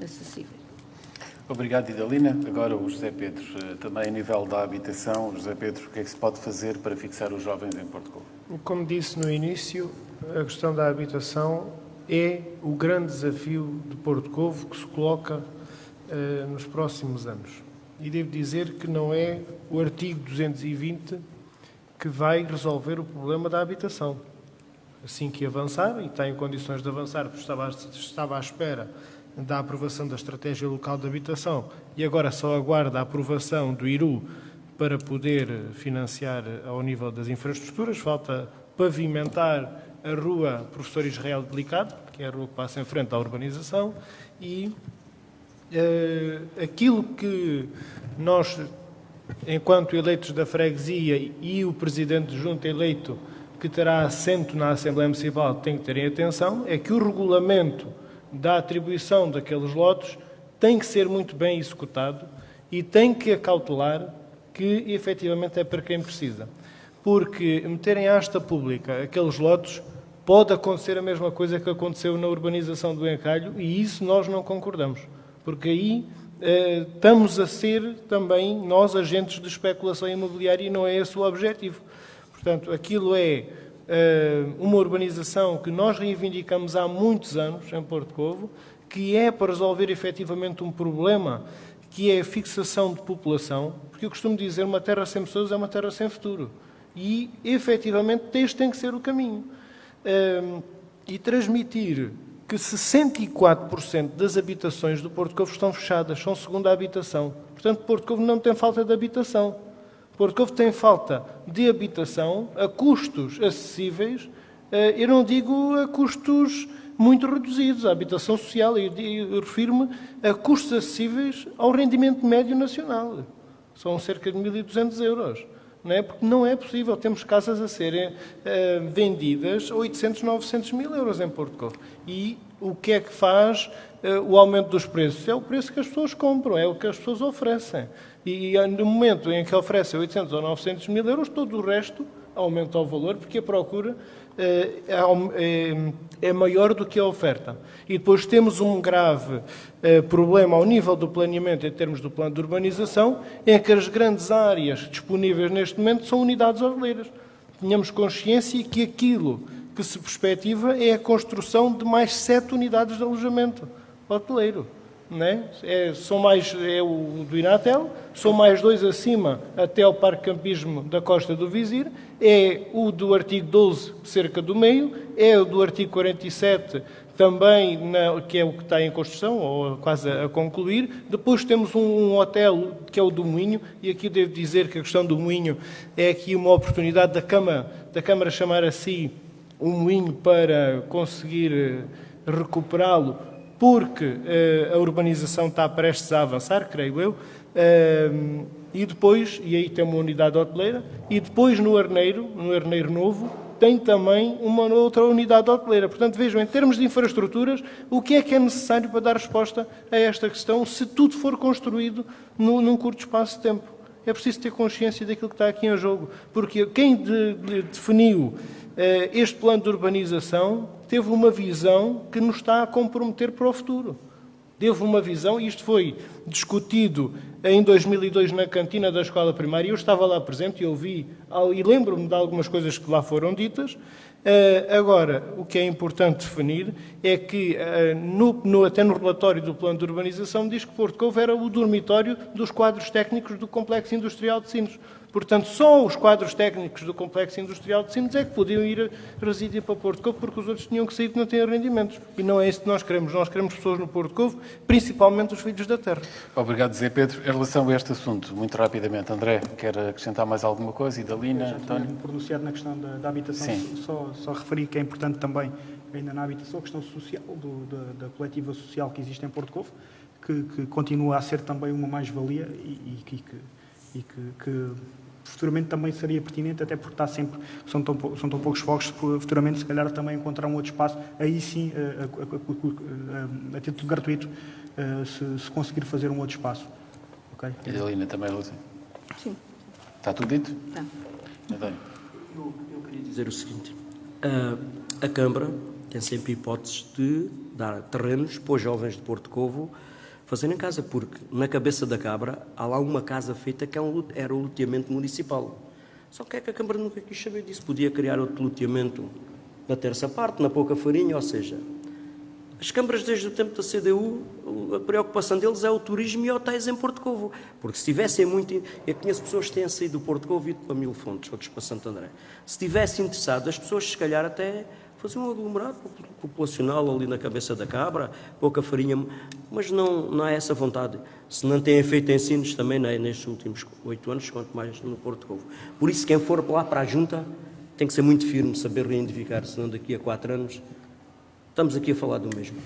S1: Obrigado, Idalina. Agora o José Pedro, também a nível da habitação. José Pedro, o que é que se pode fazer para fixar os jovens em Porto Covo?
S4: Como disse no início, a questão da habitação é o grande desafio de Porto Covo que se coloca nos próximos anos. E devo dizer que não é o artigo 220 que vai resolver o problema da habitação. Assim que avançar, e tenho condições de avançar, porque estava à espera da aprovação da Estratégia Local de Habitação e agora só aguarda a aprovação do IRU para poder financiar ao nível das infraestruturas. Falta pavimentar a rua Professor Israel Delicado, que é a rua que passa em frente à urbanização, e aquilo que nós, enquanto eleitos da freguesia e o Presidente de Junta eleito, que terá assento na Assembleia Municipal, tem que ter em atenção, é que o regulamento da atribuição daqueles lotes tem que ser muito bem executado e tem que acautelar que efetivamente é para quem precisa. Porque meter em asta pública aqueles lotes pode acontecer a mesma coisa que aconteceu na urbanização do Encalho e isso nós não concordamos. Porque aí estamos a ser também nós agentes de especulação imobiliária e não é esse o objetivo. Portanto, aquilo é uma urbanização que nós reivindicamos há muitos anos em Porto Covo, que é para resolver efetivamente um problema que é a fixação de população, porque eu costumo dizer uma terra sem pessoas é uma terra sem futuro. E, efetivamente, este tem que ser o caminho. E transmitir que 64% das habitações do Porto Covo estão fechadas, são segunda habitação. Portanto, Porto Covo não tem falta de habitação. Porto Covo tem falta de habitação a custos acessíveis, eu não digo a custos muito reduzidos, a habitação social, eu refiro-me a custos acessíveis ao rendimento médio nacional. São cerca de 1.200 euros. Não é? Porque não é possível. Temos casas a serem vendidas a 800, 900 mil euros em Porto Covo. E o que é que faz o aumento dos preços? É o preço que as pessoas compram, é o que as pessoas oferecem. E no momento em que oferecem 800 ou 900 mil euros, todo o resto aumenta o valor, porque a procura é maior do que a oferta. E depois temos um grave problema ao nível do planeamento, em termos do plano de urbanização, em que as grandes áreas disponíveis neste momento são unidades hoteleiras. Tenhamos consciência que aquilo que se perspectiva é a construção de mais 7 unidades de alojamento hoteleiro. Não é? É o do Inatel, são mais 2 acima até ao Parque Campismo da Costa do Vizir, é o do artigo 12, cerca do meio, é o do artigo 47, também, que é o que está em construção, ou quase a concluir. Depois temos um hotel, que é o do Moinho, e aqui devo dizer que a questão do Moinho é aqui uma oportunidade da Câmara chamar a si o Moinho para conseguir recuperá-lo, porque a urbanização está prestes a avançar, creio eu, e depois, e aí tem uma unidade hoteleira, e depois no Arneiro Novo, tem também uma outra unidade hoteleira. Portanto, vejam, em termos de infraestruturas, o que é necessário para dar resposta a esta questão, se tudo for construído num curto espaço de tempo? É preciso ter consciência daquilo que está aqui em jogo, porque quem definiu este plano de urbanização teve uma visão que nos está a comprometer para o futuro. Teve uma visão, e isto foi discutido em 2002 na cantina da escola primária, eu estava lá presente e ouvi, e lembro-me de algumas coisas que lá foram ditas. Agora, o que é importante definir é que, até no relatório do plano de urbanização, diz que Porto Covo era o dormitório dos quadros técnicos do Complexo Industrial de Sines. Portanto, só os quadros técnicos do Complexo Industrial de Sines é que podiam ir residir para Porto Covo, porque os outros tinham que sair que não têm rendimentos. E não é isso que nós queremos. Nós queremos pessoas no Porto Covo, principalmente os filhos da terra.
S1: Obrigado, Zé Pedro. Em relação a este assunto, muito rapidamente, André, quer acrescentar mais alguma coisa? Idalina, António?
S5: Pronunciado na questão da habitação, só referir que é importante também, ainda na habitação, a questão social, da coletiva social que existe em Porto Covo, que continua a ser também uma mais-valia e que futuramente também seria pertinente, até porque são tão poucos fogos, futuramente se calhar também encontrar um outro espaço, aí sim, a título gratuito, se conseguir fazer um outro espaço. Okay?
S1: Idalina, também, Lúcia?
S3: Sim.
S1: Está tudo dito?
S3: Está.
S2: Eu queria dizer o seguinte, a Câmara tem sempre hipóteses de dar terrenos para os jovens de Porto Covo fazerem casa, porque na cabeça da Câmara há lá uma casa feita que era o loteamento municipal. Só que é que a Câmara nunca quis saber disso. Podia criar outro loteamento na terça parte, na Pouca Farinha, ou seja, as câmaras desde o tempo da CDU, a preocupação deles é o turismo e hotéis em Porto Covo. Porque se tivessem muito... Eu conheço pessoas que têm saído do Porto Covo e ido para Mil Fontes, outros para Santo André. Se tivessem interessado, as pessoas se calhar até fazer um aglomerado populacional ali na cabeça da cabra, pouca farinha, mas não há essa vontade. Se não têm feito ensinos também nestes últimos 8 anos, quanto mais no Porto Covo. Por isso, quem for lá para a junta tem que ser muito firme, saber reidentificar, senão daqui a 4 anos estamos aqui a falar do mesmo.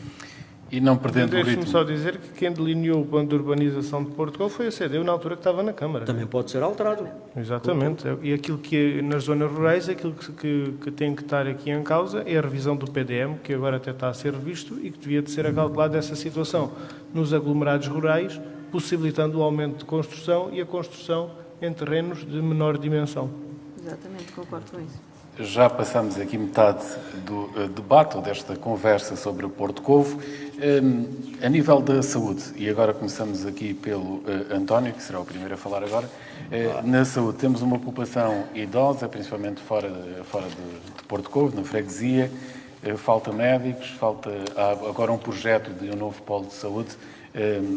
S1: E não perdendo o
S4: Deixe-me
S1: ritmo.
S4: só dizer que quem delineou o plano de urbanização de Porto Covo foi a CDU na altura que estava na Câmara.
S2: Também pode ser alterado.
S4: Exatamente. E aquilo que nas zonas rurais, aquilo que tem que estar aqui em causa é a revisão do PDM, que agora até está a ser revisto e que devia de ser acautelado essa situação nos aglomerados rurais, possibilitando o aumento de construção e a construção em terrenos de menor dimensão.
S3: Exatamente, concordo com isso.
S1: Já passamos aqui metade do debate, ou desta conversa sobre o Porto Covo. A nível da saúde, e agora começamos aqui pelo António, que será o primeiro a falar agora. Na saúde, temos uma população idosa, principalmente fora de Porto Covo, na freguesia. Falta médicos, há agora um projeto de um novo polo de saúde.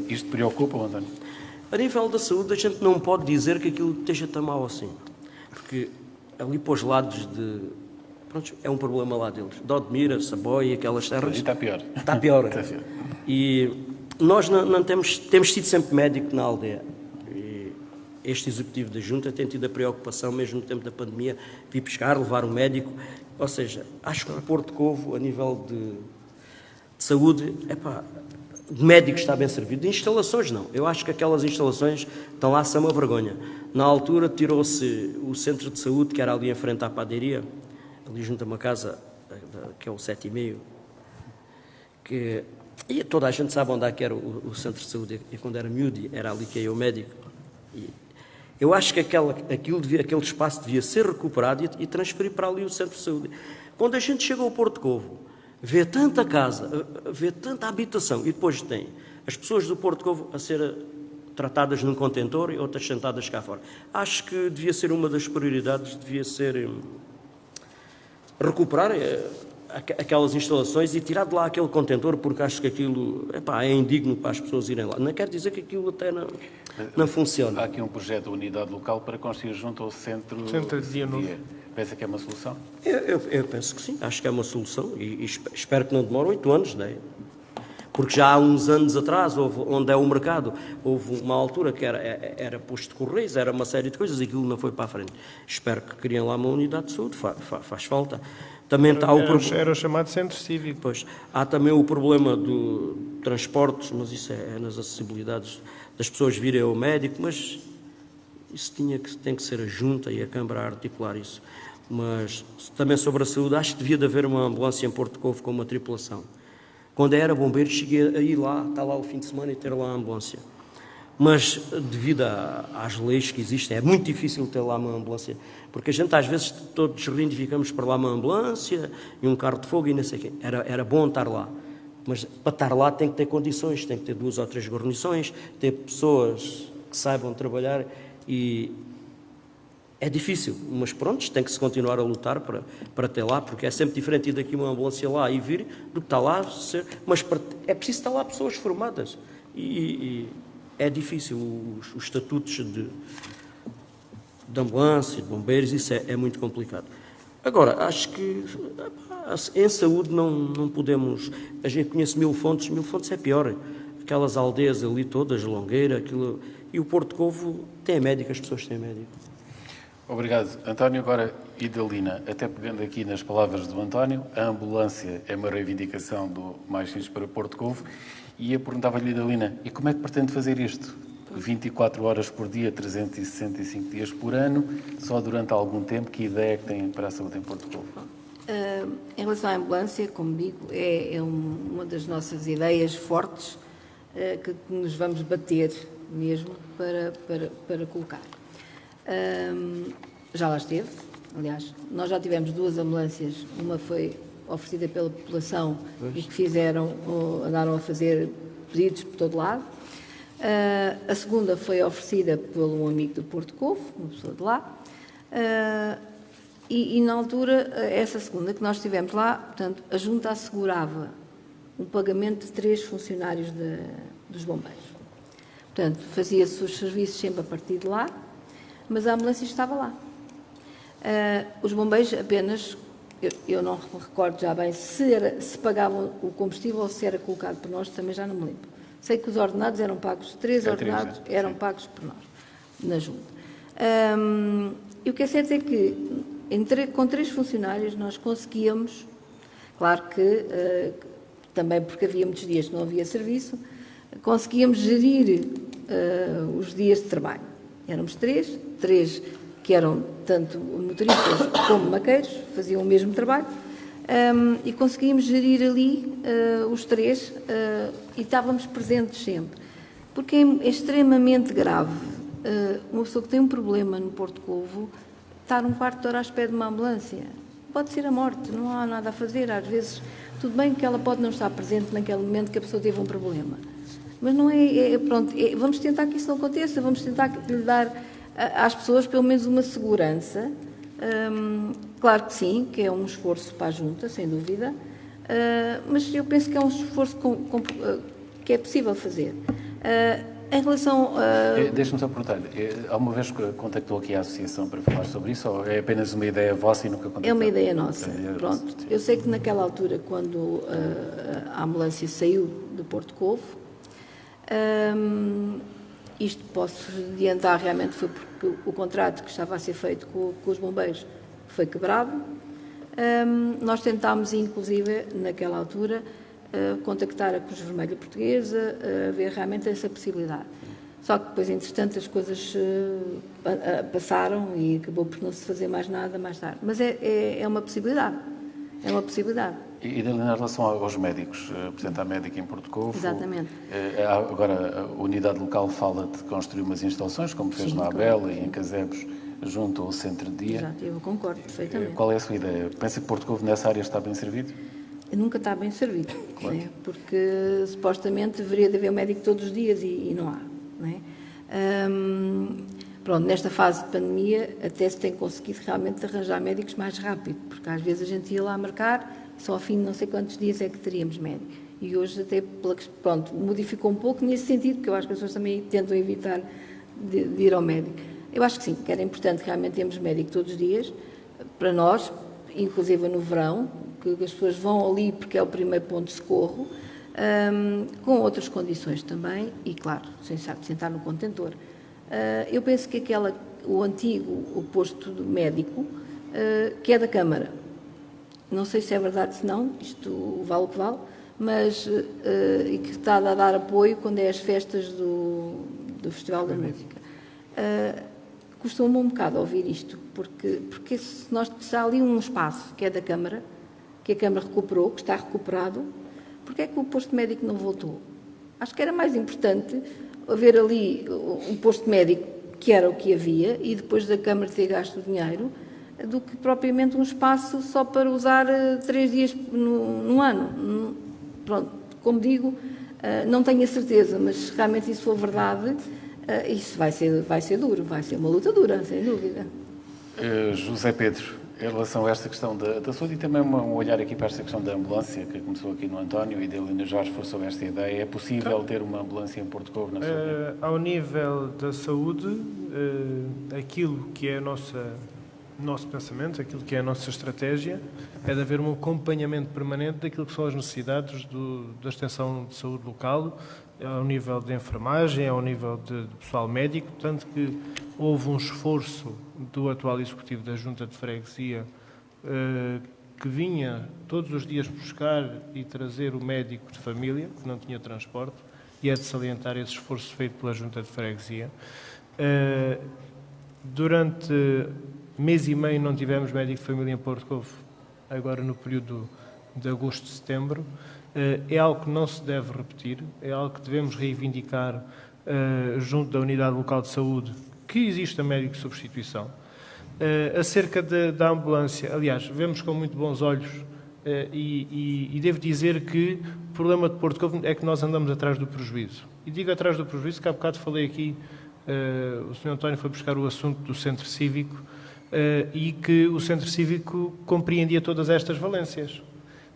S1: Isto preocupa, António?
S2: A nível da saúde, a gente não pode dizer que aquilo esteja tão mal assim. Porque ali para os lados de... Pronto, é um problema lá deles. De Odmira, Saboia, aquelas terras...
S1: E está pior.
S2: Está pior. E nós não temos tido sempre médico na aldeia. E este executivo da Junta tem tido a preocupação, mesmo no tempo da pandemia, de ir pescar, levar um médico. Ou seja, acho que o Porto Covo, a nível de saúde, de médicos está bem servido. De instalações, não. Eu acho que aquelas instalações estão lá, são uma vergonha. Na altura tirou-se o centro de saúde, que era ali em frente à padaria, ali junto a uma casa, que é o 7,5, e toda a gente sabe onde é que era o centro de saúde, e quando era miúdo, era ali que ia o médico. E eu acho que aquele espaço devia ser recuperado e transferir para ali o centro de saúde. Quando a gente chega ao Porto Covo, vê tanta casa, vê tanta habitação, e depois tem as pessoas do Porto Covo a ser tratadas num contentor e outras sentadas cá fora. Acho que devia ser uma das prioridades, devia ser recuperar aquelas instalações e tirar de lá aquele contentor, porque acho que aquilo é indigno para as pessoas irem lá. Não quer dizer que aquilo até não funciona.
S1: Há aqui um projeto de unidade local para construir junto ao centro
S4: de dia novo.
S1: Pensa que é uma solução?
S2: Eu penso que sim, acho que é uma solução e espero que não demore 8 anos, não é? Porque já há uns anos atrás, onde é o mercado, houve uma altura que era posto de correios, era uma série de coisas e aquilo não foi para a frente. Espero que criem lá uma unidade de saúde, faz falta. Também está
S4: Era o chamado centro cívico.
S2: Pois, há também o problema do transportes, mas isso é nas acessibilidades das pessoas virem ao médico, mas isso tem que ser a Junta e a Câmara a articular isso. Mas também sobre a saúde, acho que devia de haver uma ambulância em Porto Covo com uma tripulação. Quando era bombeiro, cheguei a ir lá, estar lá o fim de semana e ter lá a ambulância. Mas, devido às leis que existem, é muito difícil ter lá uma ambulância, porque a gente, às vezes, todos reivindicamos para lá uma ambulância e um carro de fogo e não sei o quê. Era bom estar lá, mas para estar lá tem que ter condições, tem que ter 2 ou 3 guarnições, ter pessoas que saibam trabalhar e é difícil, mas pronto, tem que se continuar a lutar para ter lá, porque é sempre diferente ir daqui uma ambulância lá e vir do que está lá, mas é preciso estar lá pessoas formadas e é difícil, os estatutos de ambulância, de bombeiros, isso é muito complicado. Agora, acho que em saúde não podemos, a gente conhece Mil Fontes é pior, aquelas aldeias ali todas, Longueira, e o Porto Covo tem médico, as pessoas têm médico.
S1: Obrigado, António. Agora, Idalina, até pegando aqui nas palavras do António, a ambulância é uma reivindicação do Mais Simples para Porto Covo, e eu perguntava-lhe, Idalina, e como é que pretende fazer isto? 24 horas por dia, 365 dias por ano, só durante algum tempo, que ideia é que tem para a saúde em Porto Covo?
S3: Em relação à ambulância, como digo, é uma das nossas ideias fortes que nos vamos bater mesmo para colocar. Já lá esteve, aliás, nós já tivemos 2 ambulâncias, uma foi oferecida pela população e que andaram a fazer pedidos por todo lado. A segunda foi oferecida por um amigo do Porto Covo, uma pessoa de lá, e na altura, essa segunda que nós tivemos lá, portanto, a Junta assegurava um pagamento de 3 funcionários dos bombeiros. Portanto, fazia-se os serviços sempre a partir de lá, mas a ambulância estava lá. Os bombeiros apenas eu não me recordo já bem se pagavam o combustível ou se era colocado por nós, também já não me lembro. Sei que os ordenados eram pagos, três ordenados eram pagos por nós, na Junta. E o que é certo é que, com 3 funcionários, nós conseguíamos, claro que também porque havia muitos dias que não havia serviço, conseguíamos gerir os dias de trabalho. Éramos 3 que eram tanto motoristas como maqueiros, faziam o mesmo trabalho, e conseguíamos gerir ali os 3 e estávamos presentes sempre. Porque é extremamente grave uma pessoa que tem um problema no Porto Covo estar um quarto de hora à espera de uma ambulância. Pode ser a morte, não há nada a fazer. Às vezes, tudo bem que ela pode não estar presente naquele momento que a pessoa teve um problema. Mas não vamos tentar que isso não aconteça, vamos tentar lhe dar às pessoas pelo menos uma segurança. Claro que sim, que é um esforço para a Junta, sem dúvida, mas eu penso que é um esforço que é possível fazer. Em relação a...
S1: Deixe-me só perguntar-lhe, alguma vez contactou aqui a Associação para falar sobre isso ou é apenas uma ideia vossa e nunca contactou?
S3: É uma ideia nossa, pronto. Eu sei que naquela altura, quando a ambulância saiu do Porto Covo, isto posso adiantar, realmente foi porque o contrato que estava a ser feito com os bombeiros foi quebrado. Nós tentámos, inclusive, naquela altura, contactar a Cruz Vermelha Portuguesa, ver realmente essa possibilidade. Só que depois, entretanto, as coisas passaram e acabou por não se fazer mais nada mais tarde. Mas é uma possibilidade. É uma possibilidade.
S1: E em relação aos médicos, Presidente da Médica em Porto Covo,
S3: exatamente.
S1: Agora a unidade local fala de construir umas instalações, como fez na Abela e em Casebos, junto ao centro de dia.
S3: Exato, eu concordo perfeitamente.
S1: Qual é a sua ideia? Pensa que Porto Covo nessa área está bem servido?
S3: Nunca está bem servido, claro. Né? Porque supostamente deveria de haver um médico todos os dias e não há. Né? Pronto, nesta fase de pandemia até se tem conseguido realmente arranjar médicos mais rápido, porque às vezes a gente ia lá marcar, só ao fim de não sei quantos dias é que teríamos médico. E hoje até, pronto, modificou um pouco nesse sentido, porque eu acho que as pessoas também tentam evitar de ir ao médico. Eu acho que sim, que era importante realmente termos médico todos os dias, para nós, inclusive no verão, que as pessoas vão ali porque é o primeiro ponto de socorro, com outras condições também, e claro, sem sentar no contentor. Eu penso que o antigo posto médico, que é da Câmara, não sei se é verdade, se não, isto vale o que vale, mas e que está a dar apoio quando é as festas do Festival da Música. Costuma um bocado ouvir isto, porque se há ali um espaço que é da Câmara, que a Câmara recuperou, que está recuperado, porque é que o posto médico não voltou? Acho que era mais importante haver ali um posto médico, que era o que havia, e depois da Câmara ter gasto o dinheiro, do que propriamente um espaço só para usar 3 dias no ano. Pronto, como digo, não tenho a certeza, mas realmente isso for verdade, isso vai ser duro, vai ser uma luta dura, sem dúvida.
S1: José Pedro, em relação a esta questão da saúde e também um olhar aqui para esta questão da ambulância, que começou aqui no António e da Helena Jorge foi sobre esta ideia, é possível ter uma ambulância em Porto Covo na sua vida?
S4: Ao nível da saúde, aquilo que é o nosso pensamento, aquilo que é a nossa estratégia, é de haver um acompanhamento permanente daquilo que são as necessidades da extensão de saúde local, ao nível de enfermagem, ao nível de pessoal médico, tanto que houve um esforço do atual Executivo da Junta de Freguesia que vinha todos os dias buscar e trazer o médico de família, que não tinha transporte, e é de salientar esse esforço feito pela Junta de Freguesia. Durante mês e meio não tivemos médico de família em Porto Covo, agora no período de agosto, setembro. É algo que não se deve repetir, é algo que devemos reivindicar junto da Unidade Local de Saúde, que existe a médico de substituição. Acerca da ambulância, aliás, vemos com muito bons olhos e devo dizer que o problema de Porto Covo é que nós andamos atrás do prejuízo. E digo atrás do prejuízo, que há bocado falei aqui, o Sr. António foi buscar o assunto do Centro Cívico e que o Centro Cívico compreendia todas estas valências.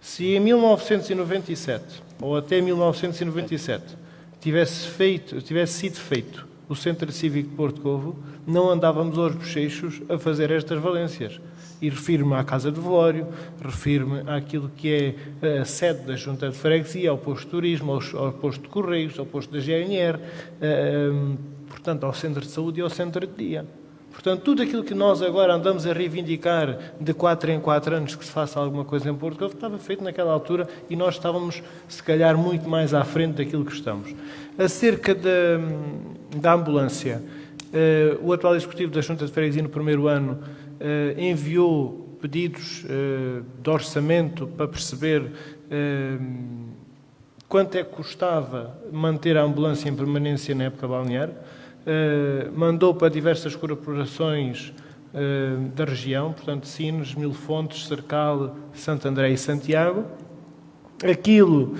S4: Se em 1997, ou até 1997, tivesse sido feito o Centro Cívico de Porto Covo, não andávamos aos bochechos a fazer estas valências. e refiro-me à Casa de Velório, refiro-me àquilo que é a sede da Junta de Freguesia, ao posto de turismo, ao posto de Correios, ao posto da GNR, portanto, ao centro de saúde e ao centro de dia. Portanto, tudo aquilo que nós agora andamos a reivindicar de 4 em 4 anos que se faça alguma coisa em Porto Covo, estava feito naquela altura e nós estávamos, se calhar, muito mais à frente daquilo que estamos. Acerca da ambulância, o atual executivo da Junta de Freguesia, no primeiro ano, enviou pedidos de orçamento para perceber quanto é que custava manter a ambulância em permanência na época balnear. Mandou para diversas corporações da região, portanto, Sines, Mil Fontes, Cercal, Santo André e Santiago. Aquilo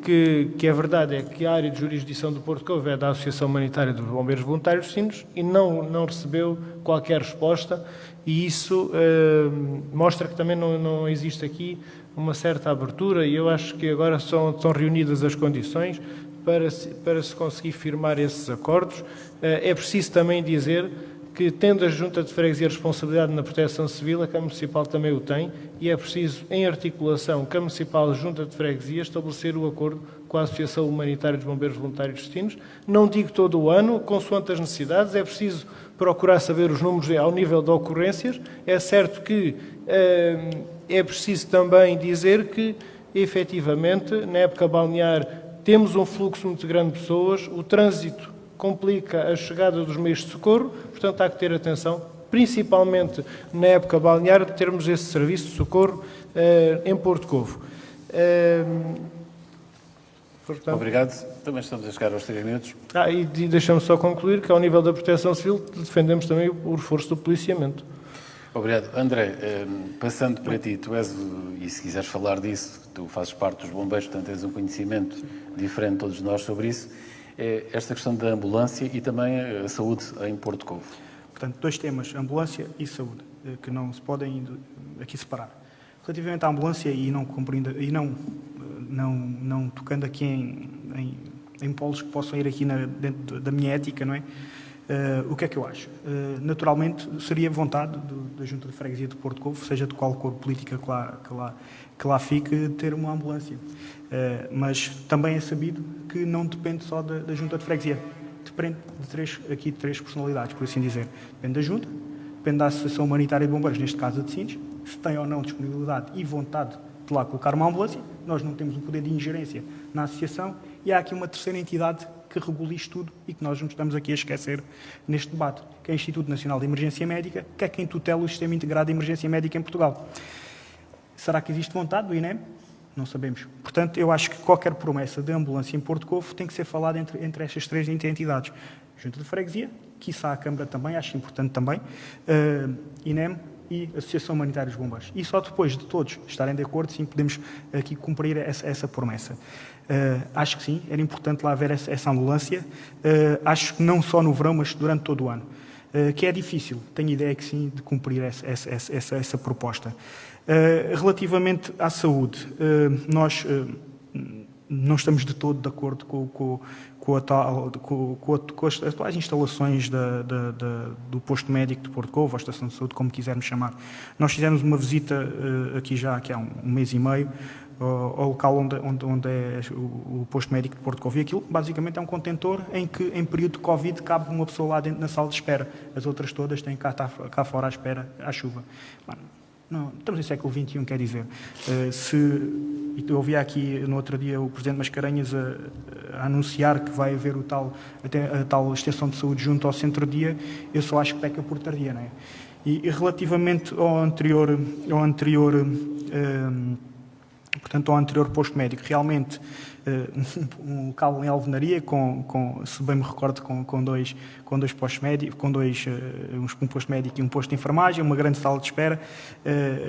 S4: que é verdade é que a área de jurisdição do Porto Covo é da Associação Humanitária dos Bombeiros Voluntários de Sines e não recebeu qualquer resposta, e isso mostra que também não existe aqui uma certa abertura, e eu acho que agora estão reunidas as condições para se conseguir firmar esses acordos. É preciso também dizer que, tendo a Junta de Freguesia a responsabilidade na proteção civil, a Câmara Municipal também o tem, e é preciso, em articulação Câmara Municipal e Junta de Freguesia, estabelecer o acordo com a Associação Humanitária dos Bombeiros Voluntários de Sines. Não digo todo o ano, consoante as necessidades, é preciso procurar saber os números ao nível de ocorrências. É certo que é preciso também dizer que, efetivamente, na época balnear, temos um fluxo muito grande de pessoas, o trânsito complica a chegada dos meios de socorro, portanto há que ter atenção, principalmente na época balnear, de termos esse serviço de socorro em Porto Covo.
S1: Portanto, obrigado. Também estamos a chegar aos 3 minutos.
S4: E deixamos só concluir que, ao nível da proteção civil, defendemos também o reforço do policiamento.
S1: Obrigado. André, passando para ti, tu és, e se quiseres falar disso, tu fazes parte dos bombeiros, portanto tens um conhecimento diferente de todos nós sobre isso, esta questão da ambulância e também a saúde em Porto Covo.
S5: Portanto, 2 temas, ambulância e saúde, que não se podem aqui separar. Relativamente à ambulância, e não tocando aqui em polos que possam ir aqui dentro da minha ética, não é? O que é que eu acho? Naturalmente, seria vontade da Junta de Freguesia de Porto Covo, seja de qual cor política que lá fique, ter uma ambulância. Mas também é sabido que não depende só da Junta de Freguesia. Depende de três personalidades, por assim dizer. Depende da Junta, depende da Associação Humanitária de Bombeiros, neste caso a de Sines, se tem ou não disponibilidade e vontade de lá colocar uma ambulância. Nós não temos um poder de ingerência na associação, e há aqui uma terceira entidade que regula isto tudo e que nós não estamos aqui a esquecer neste debate, que é o Instituto Nacional de Emergência Médica, que é quem tutela o Sistema Integrado de Emergência Médica em Portugal. Será que existe vontade do INEM? Não sabemos. Portanto, eu acho que qualquer promessa de ambulância em Porto Covo tem que ser falada entre estas 3 entidades. Junta de Freguesia, quiçá a Câmara também, acho importante também, INEM e Associação Humanitária dos Bombeiros. E só depois de todos estarem de acordo, sim, podemos aqui cumprir essa promessa. Acho que sim, era importante lá haver essa ambulância. Acho que não só no verão, mas durante todo o ano. Que é difícil, tenho ideia que sim, de cumprir essa proposta. Relativamente à saúde, nós não estamos de todo de acordo com as atuais instalações do posto médico de Porto Covo, a estação de saúde, como quisermos chamar. Nós fizemos uma visita aqui há um mês e meio, ao local onde é o posto médico de Porto Covo. E aquilo, basicamente, é um contentor em que, em período de Covid, cabe uma pessoa lá dentro na sala de espera. As outras todas têm cá fora à espera, à chuva. Não, estamos em século XXI, quer dizer. Eu ouvi aqui no outro dia o Presidente Mascarenhas a anunciar que vai haver a tal extensão de saúde junto ao centro-dia. Eu só acho que peca por tardia, não é? E relativamente ao anterior posto médico, realmente um local em alvenaria, se bem me recordo, com dois postos médicos, um posto médico e um posto de enfermagem, uma grande sala de espera.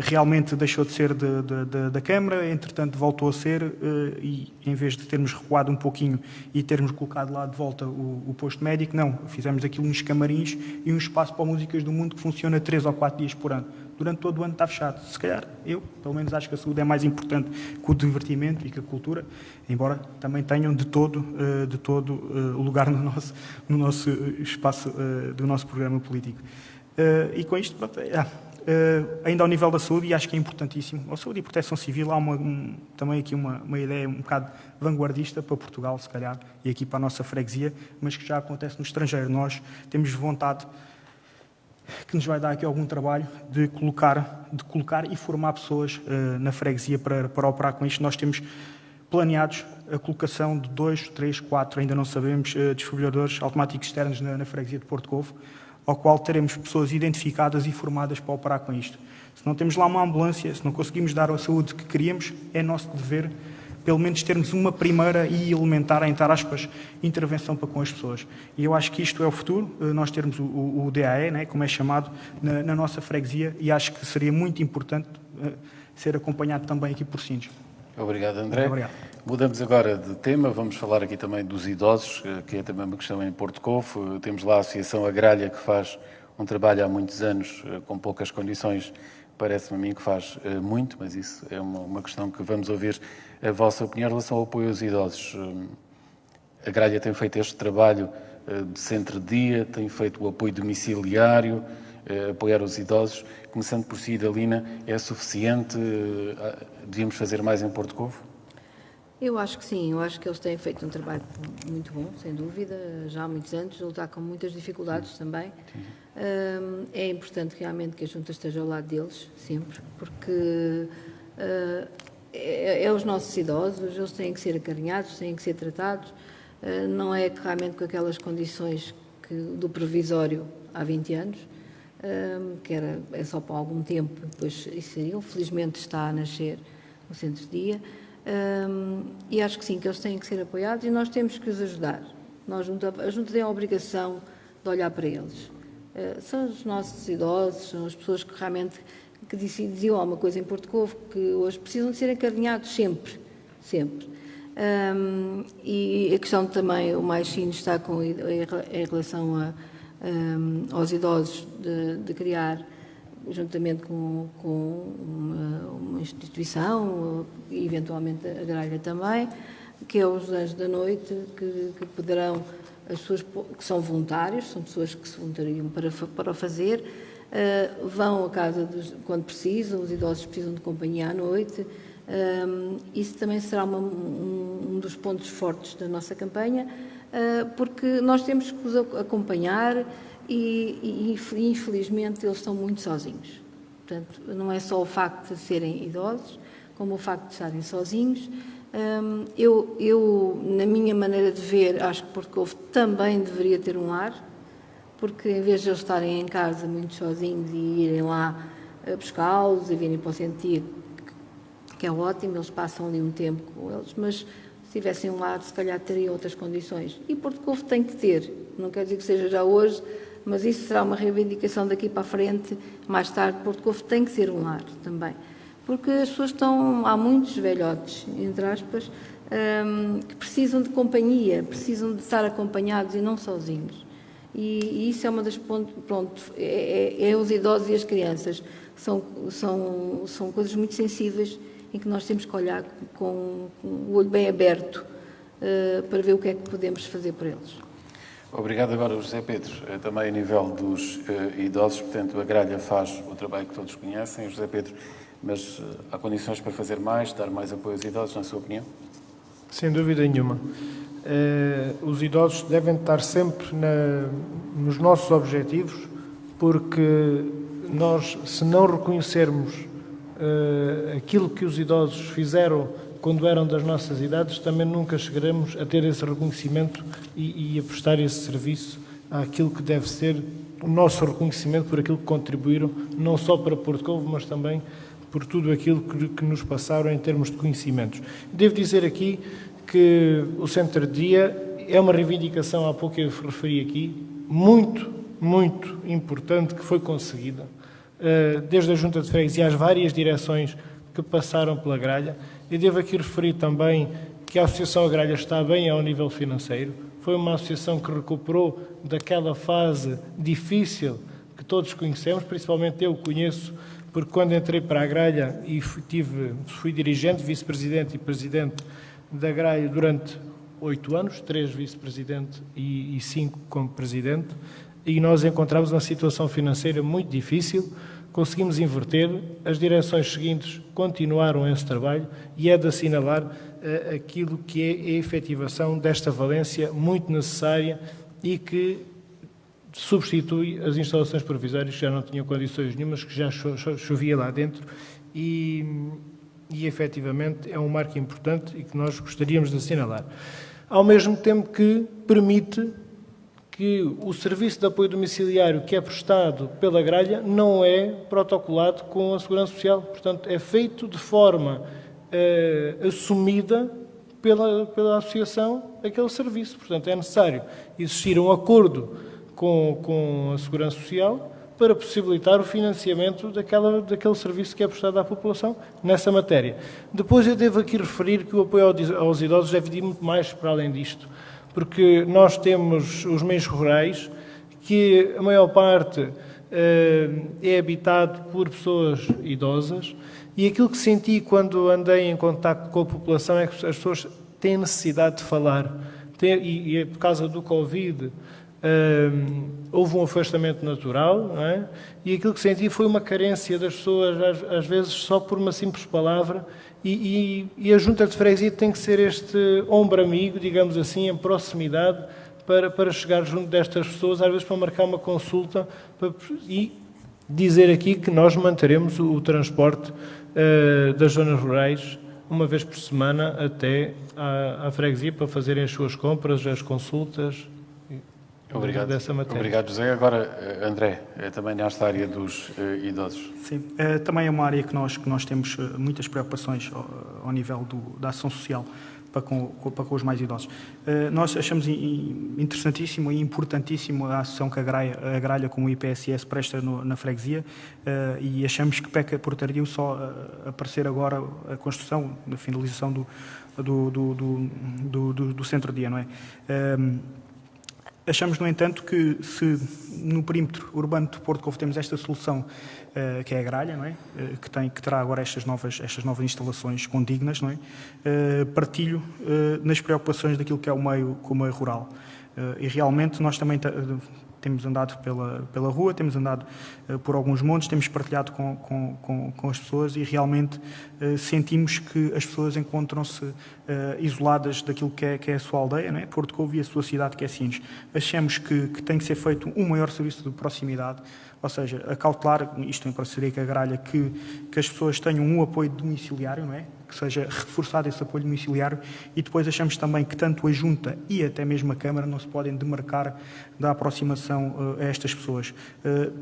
S5: Realmente deixou de ser da Câmara, entretanto voltou a ser, e em vez de termos recuado um pouquinho e termos colocado lá de volta o posto médico, não, fizemos aquilo uns camarins e um espaço para Músicas do Mundo que funciona 3 ou 4 dias por ano. Durante todo o ano está fechado. Se calhar, eu, pelo menos, acho que a saúde é mais importante que o divertimento e que a cultura, embora também tenham de todo o lugar no nosso espaço, do nosso programa político. E com isto, Ainda ao nível da saúde, e acho que é importantíssimo, a saúde e proteção civil, há também aqui uma ideia um bocado vanguardista para Portugal, se calhar, e aqui para a nossa freguesia, mas que já acontece no estrangeiro. Nós temos vontade, que nos vai dar aqui algum trabalho, de colocar e formar pessoas na freguesia para operar com isto. Nós temos planeados a colocação de 2, 3, 4, ainda não sabemos, desfibrilhadores automáticos externos na freguesia de Porto Covo, ao qual teremos pessoas identificadas e formadas para operar com isto. Se não temos lá uma ambulância, se não conseguimos dar a saúde que queríamos, é nosso dever, pelo menos, termos uma primeira e elementar, entre aspas, intervenção para com as pessoas. E eu acho que isto é o futuro, nós termos o DAE, né, como é chamado, na nossa freguesia, e acho que seria muito importante ser acompanhado também aqui por Sines.
S1: Obrigado, André.
S5: Obrigado.
S1: Mudamos agora de tema, vamos falar aqui também dos idosos, que é também uma questão em Porto Covo. Temos lá a Associação Agrária, que faz um trabalho há muitos anos com poucas condições. Parece-me a mim que faz muito, mas isso é uma questão que vamos ouvir a vossa opinião em relação ao apoio aos idosos. A Agrária tem feito este trabalho de centro-dia, tem feito o apoio domiciliário, apoiar os idosos. Começando por si, Idalina, é suficiente? Devíamos fazer mais em Porto Covo?
S3: Eu acho que sim, eu acho que eles têm feito um trabalho muito bom, sem dúvida, já há muitos anos, lutar com muitas dificuldades também. É importante realmente que a Junta esteja ao lado deles, sempre, porque é os nossos idosos, eles têm que ser acarinhados, têm que ser tratados, não é realmente com aquelas condições do provisório há 20 anos, que é só por algum tempo, depois isso seria, felizmente está a nascer o centro-dia. E acho que sim, que eles têm que ser apoiados e nós temos que os ajudar. A Junta tem a obrigação de olhar para eles. São os nossos idosos, são as pessoas que realmente diziam alguma coisa em Porto Covo, que hoje precisam de ser acarinhados sempre, sempre. E a questão também, o mais fino está em relação aos idosos de criar, juntamente com uma instituição, e eventualmente a Agrária também, que é os Anjos da Noite, que poderão, as pessoas que são voluntários, são pessoas que se voluntariam para o fazer, vão a casa quando precisam, os idosos precisam de companhia à noite. Isso também será um dos pontos fortes da nossa campanha, porque nós temos que os acompanhar e infelizmente eles estão muito sozinhos. Portanto, não é só o facto de serem idosos, como o facto de estarem sozinhos. Eu, na minha maneira de ver, acho que Porto Covo também deveria ter um lar, porque em vez de eles estarem em casa muito sozinhos e irem lá buscá-los e virem para o centro, que é ótimo, eles passam ali um tempo com eles, mas se tivessem um lar, se calhar teriam outras condições. E Porto Covo tem que ter, não quer dizer que seja já hoje, mas isso será uma reivindicação daqui para a frente, mais tarde. Porto Covo tem que ser um lar também, porque as pessoas há muitos velhotes, entre aspas, que precisam de companhia, precisam de estar acompanhados e não sozinhos. E isso é uma das pontos, pronto, é os idosos e as crianças, são coisas muito sensíveis em que nós temos que olhar com o olho bem aberto para ver o que é que podemos fazer por eles.
S1: Obrigado. Agora, o José Pedro, também a nível dos idosos, portanto, a Gralha faz o trabalho que todos conhecem, José Pedro, mas há condições para fazer mais, dar mais apoio aos idosos, na sua opinião?
S4: Sem dúvida nenhuma. Os idosos devem estar sempre nos nossos objetivos, porque nós, se não reconhecermos aquilo que os idosos fizeram quando eram das nossas idades, também nunca chegaremos a ter esse reconhecimento e a prestar esse serviço àquilo que deve ser o nosso reconhecimento por aquilo que contribuíram, não só para Porto Covo, mas também por tudo aquilo que nos passaram em termos de conhecimentos. Devo dizer aqui que o centro-dia é uma reivindicação, há pouco eu referi aqui, muito, muito importante, que foi conseguida, desde a Junta de Freguesia às várias direções que passaram pela Gralha. E devo aqui referir também que a Associação Agrária está bem ao nível financeiro. Foi uma associação que recuperou daquela fase difícil que todos conhecemos, principalmente eu conheço, porque quando entrei para a Gralha e fui dirigente, vice-presidente e presidente da Gralha durante 8 anos, 3 vice-presidente e 5 como presidente, e nós encontramos uma situação financeira muito difícil, conseguimos inverter, as direções seguintes continuaram esse trabalho e é de assinalar aquilo que é a efetivação desta valência muito necessária e que substitui as instalações provisórias que já não tinham condições nenhumas, que já chovia lá dentro e efetivamente é um marco importante e que nós gostaríamos de assinalar. Ao mesmo tempo que permite que o serviço de apoio domiciliário que é prestado pela gralha não é protocolado com a Segurança Social. Portanto, é feito de forma assumida pela associação aquele serviço. Portanto, é necessário existir um acordo com a Segurança Social para possibilitar o financiamento daquele serviço que é prestado à população nessa matéria. Depois eu devo aqui referir que o apoio aos idosos deve ir muito mais para além disto, porque nós temos os meios rurais, que a maior parte é habitado por pessoas idosas, e aquilo que senti quando andei em contacto com a população é que as pessoas têm necessidade de falar. E por causa do Covid, houve um afastamento natural, não é? E aquilo que senti foi uma carência das pessoas, às vezes só por uma simples palavra, e a Junta de Freguesia tem que ser este ombro amigo, digamos assim, em proximidade, para chegar junto destas pessoas, às vezes para marcar uma consulta e dizer aqui que nós manteremos o transporte das zonas rurais uma vez por semana até à freguesia para fazerem as suas compras, as consultas.
S1: Obrigado.
S4: Dessa matéria.
S1: Obrigado, José. Agora, André, também nesta área dos idosos.
S5: Sim, também é uma área que nós temos muitas preocupações ao nível da ação social para com os mais idosos. Nós achamos interessantíssimo e importantíssimo a ação que a gralha como o IPSS presta na freguesia e achamos que peca por tardio só aparecer agora a construção, a finalização do centro-dia, não é? Achamos, no entanto, que se no perímetro urbano de Porto Covo temos esta solução que é a gralha, não é? Que terá agora estas novas instalações condignas, não é? Partilho nas preocupações daquilo que é o meio rural. E realmente nós também temos andado pela rua, temos andado por alguns montes, temos partilhado com as pessoas e realmente sentimos que as pessoas encontram-se isoladas daquilo que é a sua aldeia, não é? Porto Covo e a sua cidade que é Sines. Achamos que tem que ser feito um maior serviço de proximidade, ou seja, acautelar, isto em parceria com a gralha, que as pessoas tenham um apoio domiciliário, não é? Que seja reforçado esse apoio domiciliário e depois achamos também que tanto a Junta e até mesmo a Câmara não se podem demarcar da aproximação a estas pessoas.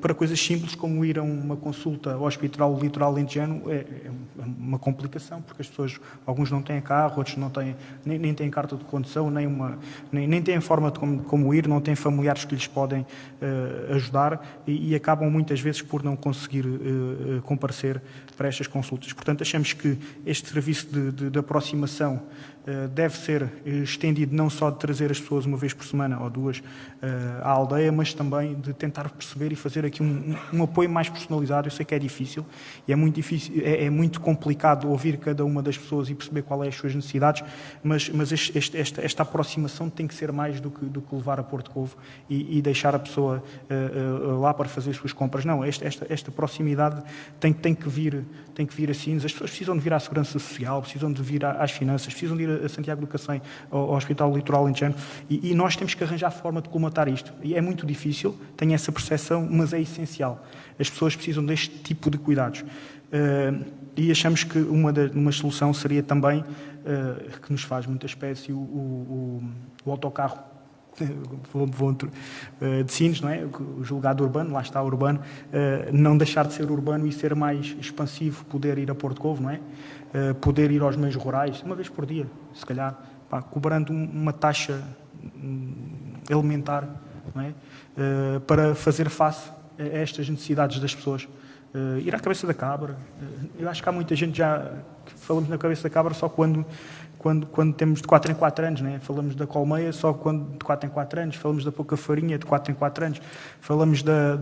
S5: Para coisas simples como ir a uma consulta ao Hospital Litoral Alentejano é uma complicação, porque as pessoas, alguns não têm carro, outros não têm, nem têm carta de condução, nem têm forma de como ir, não têm familiares que lhes podem ajudar e acabam muitas vezes por não conseguir comparecer para estas consultas. Portanto, achamos que este serviço de aproximação deve ser estendido não só de trazer as pessoas uma vez por semana ou duas à aldeia, mas também de tentar perceber e fazer aqui um apoio mais personalizado. Eu sei que é difícil e é muito difícil, é muito complicado ouvir cada uma das pessoas e perceber qual é as suas necessidades, mas esta aproximação tem que ser mais do que levar a Porto Covo e deixar a pessoa lá para fazer as suas compras. Não, esta proximidade tem que vir assim. As pessoas precisam de vir à Segurança Social, precisam de vir às finanças, precisam de ir a Santiago do Cacém, ao Hospital Litoral Alentejano, e nós temos que arranjar forma de colmatar isto. E é muito difícil, tenho essa percepção, mas é essencial. As pessoas precisam deste tipo de cuidados. E achamos que uma solução seria também, que nos faz muita espécie, o autocarro de Sines, não é? O julgado urbano, lá está urbano, não deixar de ser urbano e ser mais expansivo, poder ir a Porto Covo, não é? Poder ir aos meios rurais, uma vez por dia, se calhar, cobrando uma taxa elementar, não é? Para fazer face a estas necessidades das pessoas. Ir à Cabeça da Cabra, eu acho que há muita gente já que falamos na Cabeça da Cabra só quando temos de 4 em 4 anos, né? Falamos da Colmeia só quando de 4 em 4 anos, falamos da Pouca Farinha de 4 em 4 anos, falamos da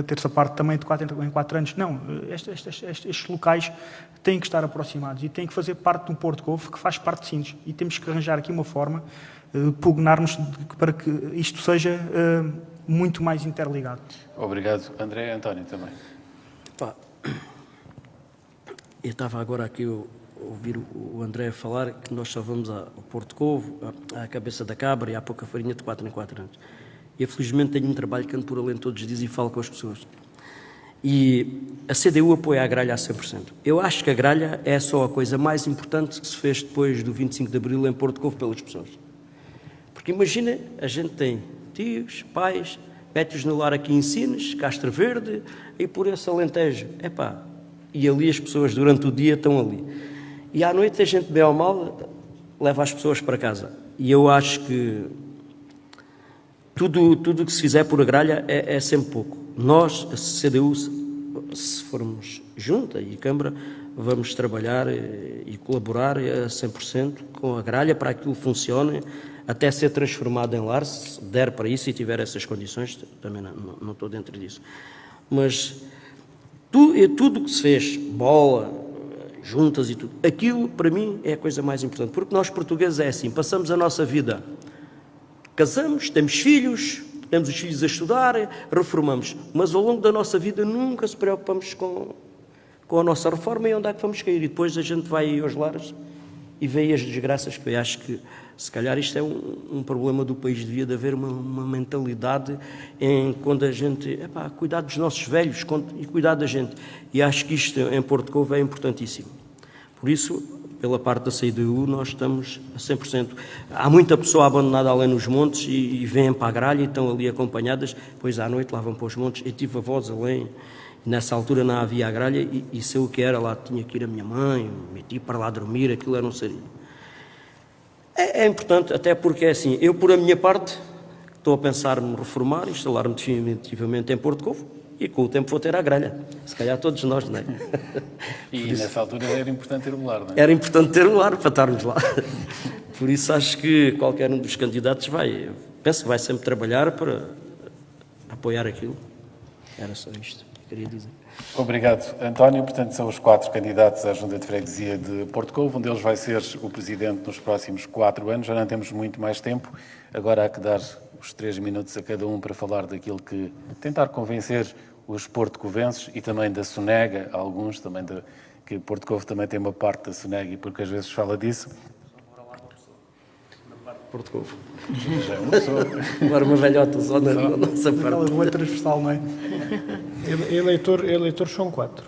S5: terça parte também de 4 em 4 anos. Não, estes locais têm que estar aproximados e têm que fazer parte de um Porto Covo que faz parte de Sines e temos que arranjar aqui uma forma, pugnarmos para que isto seja muito mais interligado.
S1: Obrigado, André. António, também.
S2: Pá, eu estava agora aqui a ouvir o André falar que nós só vamos ao Porto Covo, à Cabeça da Cabra e à Pouca Farinha de 4 em 4 anos. Eu, felizmente, tenho um trabalho que ando por além todos os dias e falo com as pessoas. E a CDU apoia a gralha a 100%. Eu acho que a gralha é só a coisa mais importante que se fez depois do 25 de Abril em Porto Covo pelas pessoas. Porque imagina, a gente tem tios, pais, mete-os no lar aqui em Sines, Castro Verde e por esse Alentejo. Epá, e ali as pessoas durante o dia estão ali. E à noite a gente, bem ou mal, leva as pessoas para casa. E eu acho que tudo que se fizer por a gralha é sempre pouco. Nós, a CDU, se formos junta e Câmara, vamos trabalhar e colaborar a 100% com a gralha para que aquilo funcione, até ser transformado em lar, se der para isso e tiver essas condições, também não estou dentro disso. Mas tudo o que se fez, bola, juntas e tudo, aquilo para mim é a coisa mais importante, porque nós portugueses é assim, passamos a nossa vida, casamos, temos filhos, temos os filhos a estudar, reformamos, mas ao longo da nossa vida nunca se preocupamos com a nossa reforma e onde é que vamos cair, e depois a gente vai aí aos lares e vê as desgraças que eu acho que se calhar isto é um problema do país, devia de haver uma mentalidade em quando a gente, cuidar dos nossos velhos e cuidar da gente, e acho que isto em Porto Covo é importantíssimo. Por isso, pela parte da CDU, nós estamos a 100%. Há muita pessoa abandonada além nos montes e vêm para a gralha e estão ali acompanhadas, depois à noite lá vão para os montes. Eu tive avós além, e nessa altura não havia a gralha e sei o que era, lá tinha que ir a minha mãe, meti para lá dormir, aquilo era um sarinho. É importante, até porque é assim, eu por a minha parte estou a pensar me reformar, instalar-me definitivamente em Porto Covo e com o tempo vou ter a gralha. Se calhar todos nós, não é?
S1: E nessa altura era importante ter o lar, não é?
S2: Era importante ter o lar para estarmos lá. Por isso acho que qualquer um dos candidatos penso que vai sempre trabalhar para apoiar aquilo. Era só isto que queria dizer.
S1: Obrigado, António. Portanto, são os 4 candidatos à Junta de Freguesia de Porto Covo. Um deles vai ser o presidente nos próximos 4 anos. Já não temos muito mais tempo. Agora há que dar os 3 minutos a cada um para falar daquilo que... tentar convencer os porto-covenses e também da Sonega, alguns também, que Porto Covo também tem uma parte da Sonega e porque às vezes fala disso.
S2: Porto Covo.
S1: Já é uma pessoa.
S2: Agora uma velhota só na nossa
S5: Aquela
S2: parte.
S5: rua transversal, não é?
S4: Eleitores são 4.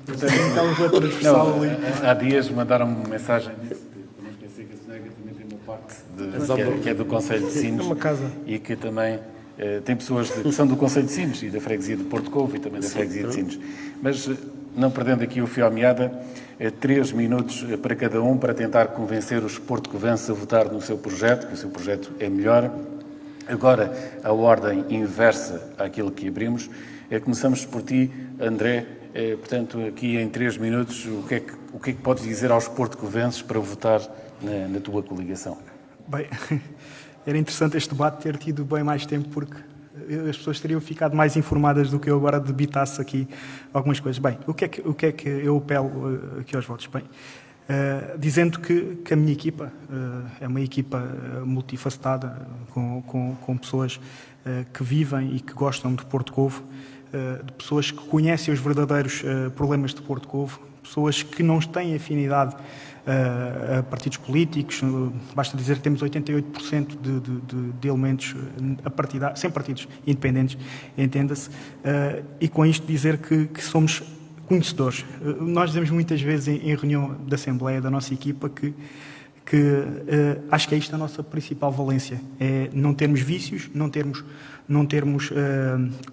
S5: Aquela rua transversal
S1: Não,
S5: ali.
S1: há dias mandaram-me uma mensagem disso, para não esquecer que a Sonega também tem uma parte que é do Conselho de Sines.
S4: É uma casa.
S1: E que também tem pessoas que são do Conselho de Sines e da Freguesia de Porto Covo e também da Freguesia de Sines. Mas, não perdendo aqui o fio à meada, 3 minutos para cada um para tentar convencer os porto-covenses a votar no seu projeto, que o seu projeto é melhor. Agora, a ordem inversa àquilo que abrimos. Começamos por ti, André. Portanto, aqui em 3 minutos, o que é que podes dizer aos porto-covenses para votar na tua coligação?
S5: Bem, era interessante este debate ter tido bem mais tempo, porque as pessoas teriam ficado mais informadas do que eu agora debitasse aqui algumas coisas. Bem, o que é que eu apelo aqui aos votos? Bem, dizendo que a minha equipa é uma equipa multifacetada, com pessoas que vivem e que gostam de Porto Covo, de pessoas que conhecem os verdadeiros problemas de Porto Covo, pessoas que não têm afinidade a partidos políticos. Basta dizer que temos 88% de elementos sem partidos independentes, entenda-se, e com isto dizer que somos conhecedores. Nós dizemos muitas vezes em reunião da Assembleia da nossa equipa que acho que é isto a nossa principal valência, é não termos vícios, não termos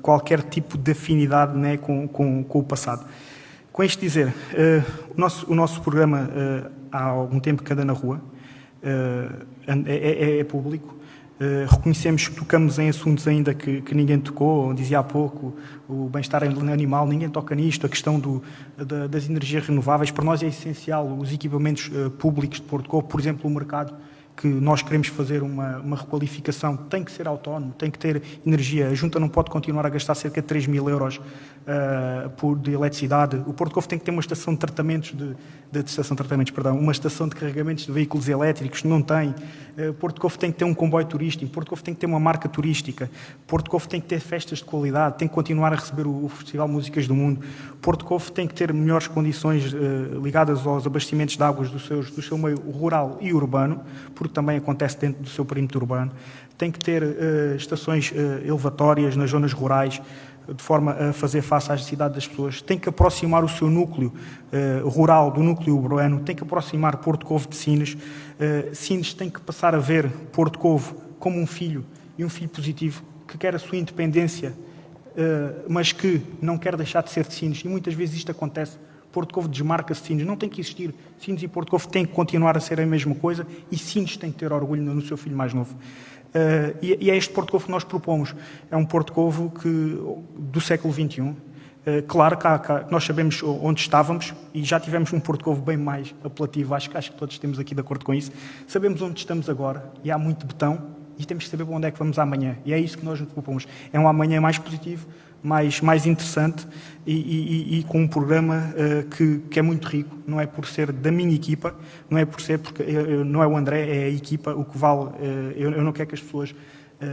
S5: qualquer tipo de afinidade, né, com o passado. Com isto dizer, o nosso programa há algum tempo que anda na rua, é público, reconhecemos que tocamos em assuntos ainda que ninguém tocou, dizia há pouco, o bem-estar animal, ninguém toca nisto, a questão das energias renováveis, para nós é essencial, os equipamentos públicos de Porto Covo, por exemplo, o mercado que nós queremos fazer uma requalificação, tem que ser autónomo, tem que ter energia. A Junta não pode continuar a gastar cerca de 3 mil euros de eletricidade. O Porto Covo tem que ter uma estação de tratamentos uma estação de carregamentos de veículos elétricos, não tem. Porto Covo tem que ter um comboio turístico, Porto Covo tem que ter uma marca turística, Porto Covo tem que ter festas de qualidade, tem que continuar a receber o Festival de Músicas do Mundo, Porto Covo tem que ter melhores condições ligadas aos abastecimentos de águas do seu meio rural e urbano, porque também acontece dentro do seu perímetro urbano, tem que ter estações elevatórias nas zonas rurais, de forma a fazer face às necessidades das pessoas, tem que aproximar o seu núcleo rural do núcleo urbano, tem que aproximar Porto Covo de Sines. Sines tem que passar a ver Porto Covo como um filho, e um filho positivo, que quer a sua independência, mas que não quer deixar de ser de Sines, e muitas vezes isto acontece. Porto Covo desmarca-se de Sines, não tem que existir. Sines e Porto Covo têm que continuar a ser a mesma coisa, e Sines tem que ter orgulho no seu filho mais novo. E é este Porto Covo que nós propomos. É um Porto Covo do século XXI. Claro que nós sabemos onde estávamos e já tivemos um Porto Covo bem mais apelativo, acho que todos temos aqui de acordo com isso. Sabemos onde estamos agora e há muito betão e temos que saber para onde é que vamos amanhã. E é isso que nós nos propomos. É um amanhã mais positivo, mais interessante e com um programa que é muito rico. Não é por ser da minha equipa, não é por ser porque não é o André, é a equipa, o que vale. Eu não quero que as pessoas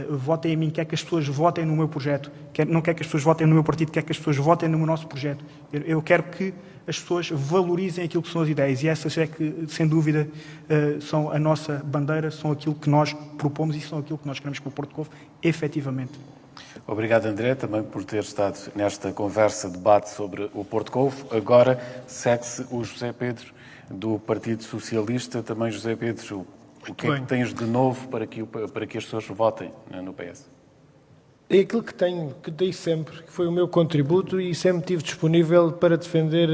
S5: votem em mim, quero que as pessoas votem no meu projeto, não quero que as pessoas votem no meu partido, quero que as pessoas votem no nosso projeto. Eu quero que as pessoas valorizem aquilo que são as ideias e essas é que, sem dúvida, são a nossa bandeira, são aquilo que nós propomos e são aquilo que nós queremos que o Porto Covo efetivamente.
S1: Obrigado, André, também por ter estado nesta conversa, debate sobre o Porto Covo. Agora segue-se o José Pedro, do Partido Socialista. Também, José Pedro, o que é que tens de novo para que as pessoas votem no PS?
S4: É aquilo que dei sempre, que foi o meu contributo e sempre estive disponível para defender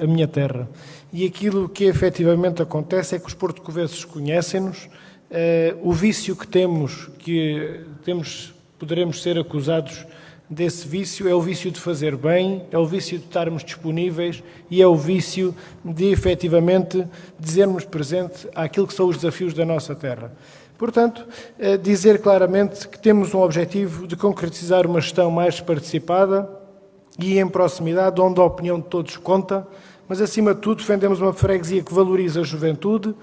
S4: a minha terra. E aquilo que efetivamente acontece é que os portugueses conhecem-nos, o vício que temos, poderemos ser acusados desse vício, é o vício de fazer bem, é o vício de estarmos disponíveis e é o vício de, efetivamente, dizermos presente àquilo que são os desafios da nossa terra. Portanto, dizer claramente que temos um objetivo de concretizar uma gestão mais participada e em proximidade, onde a opinião de todos conta, mas, acima de tudo, defendemos uma freguesia que valorize a juventude,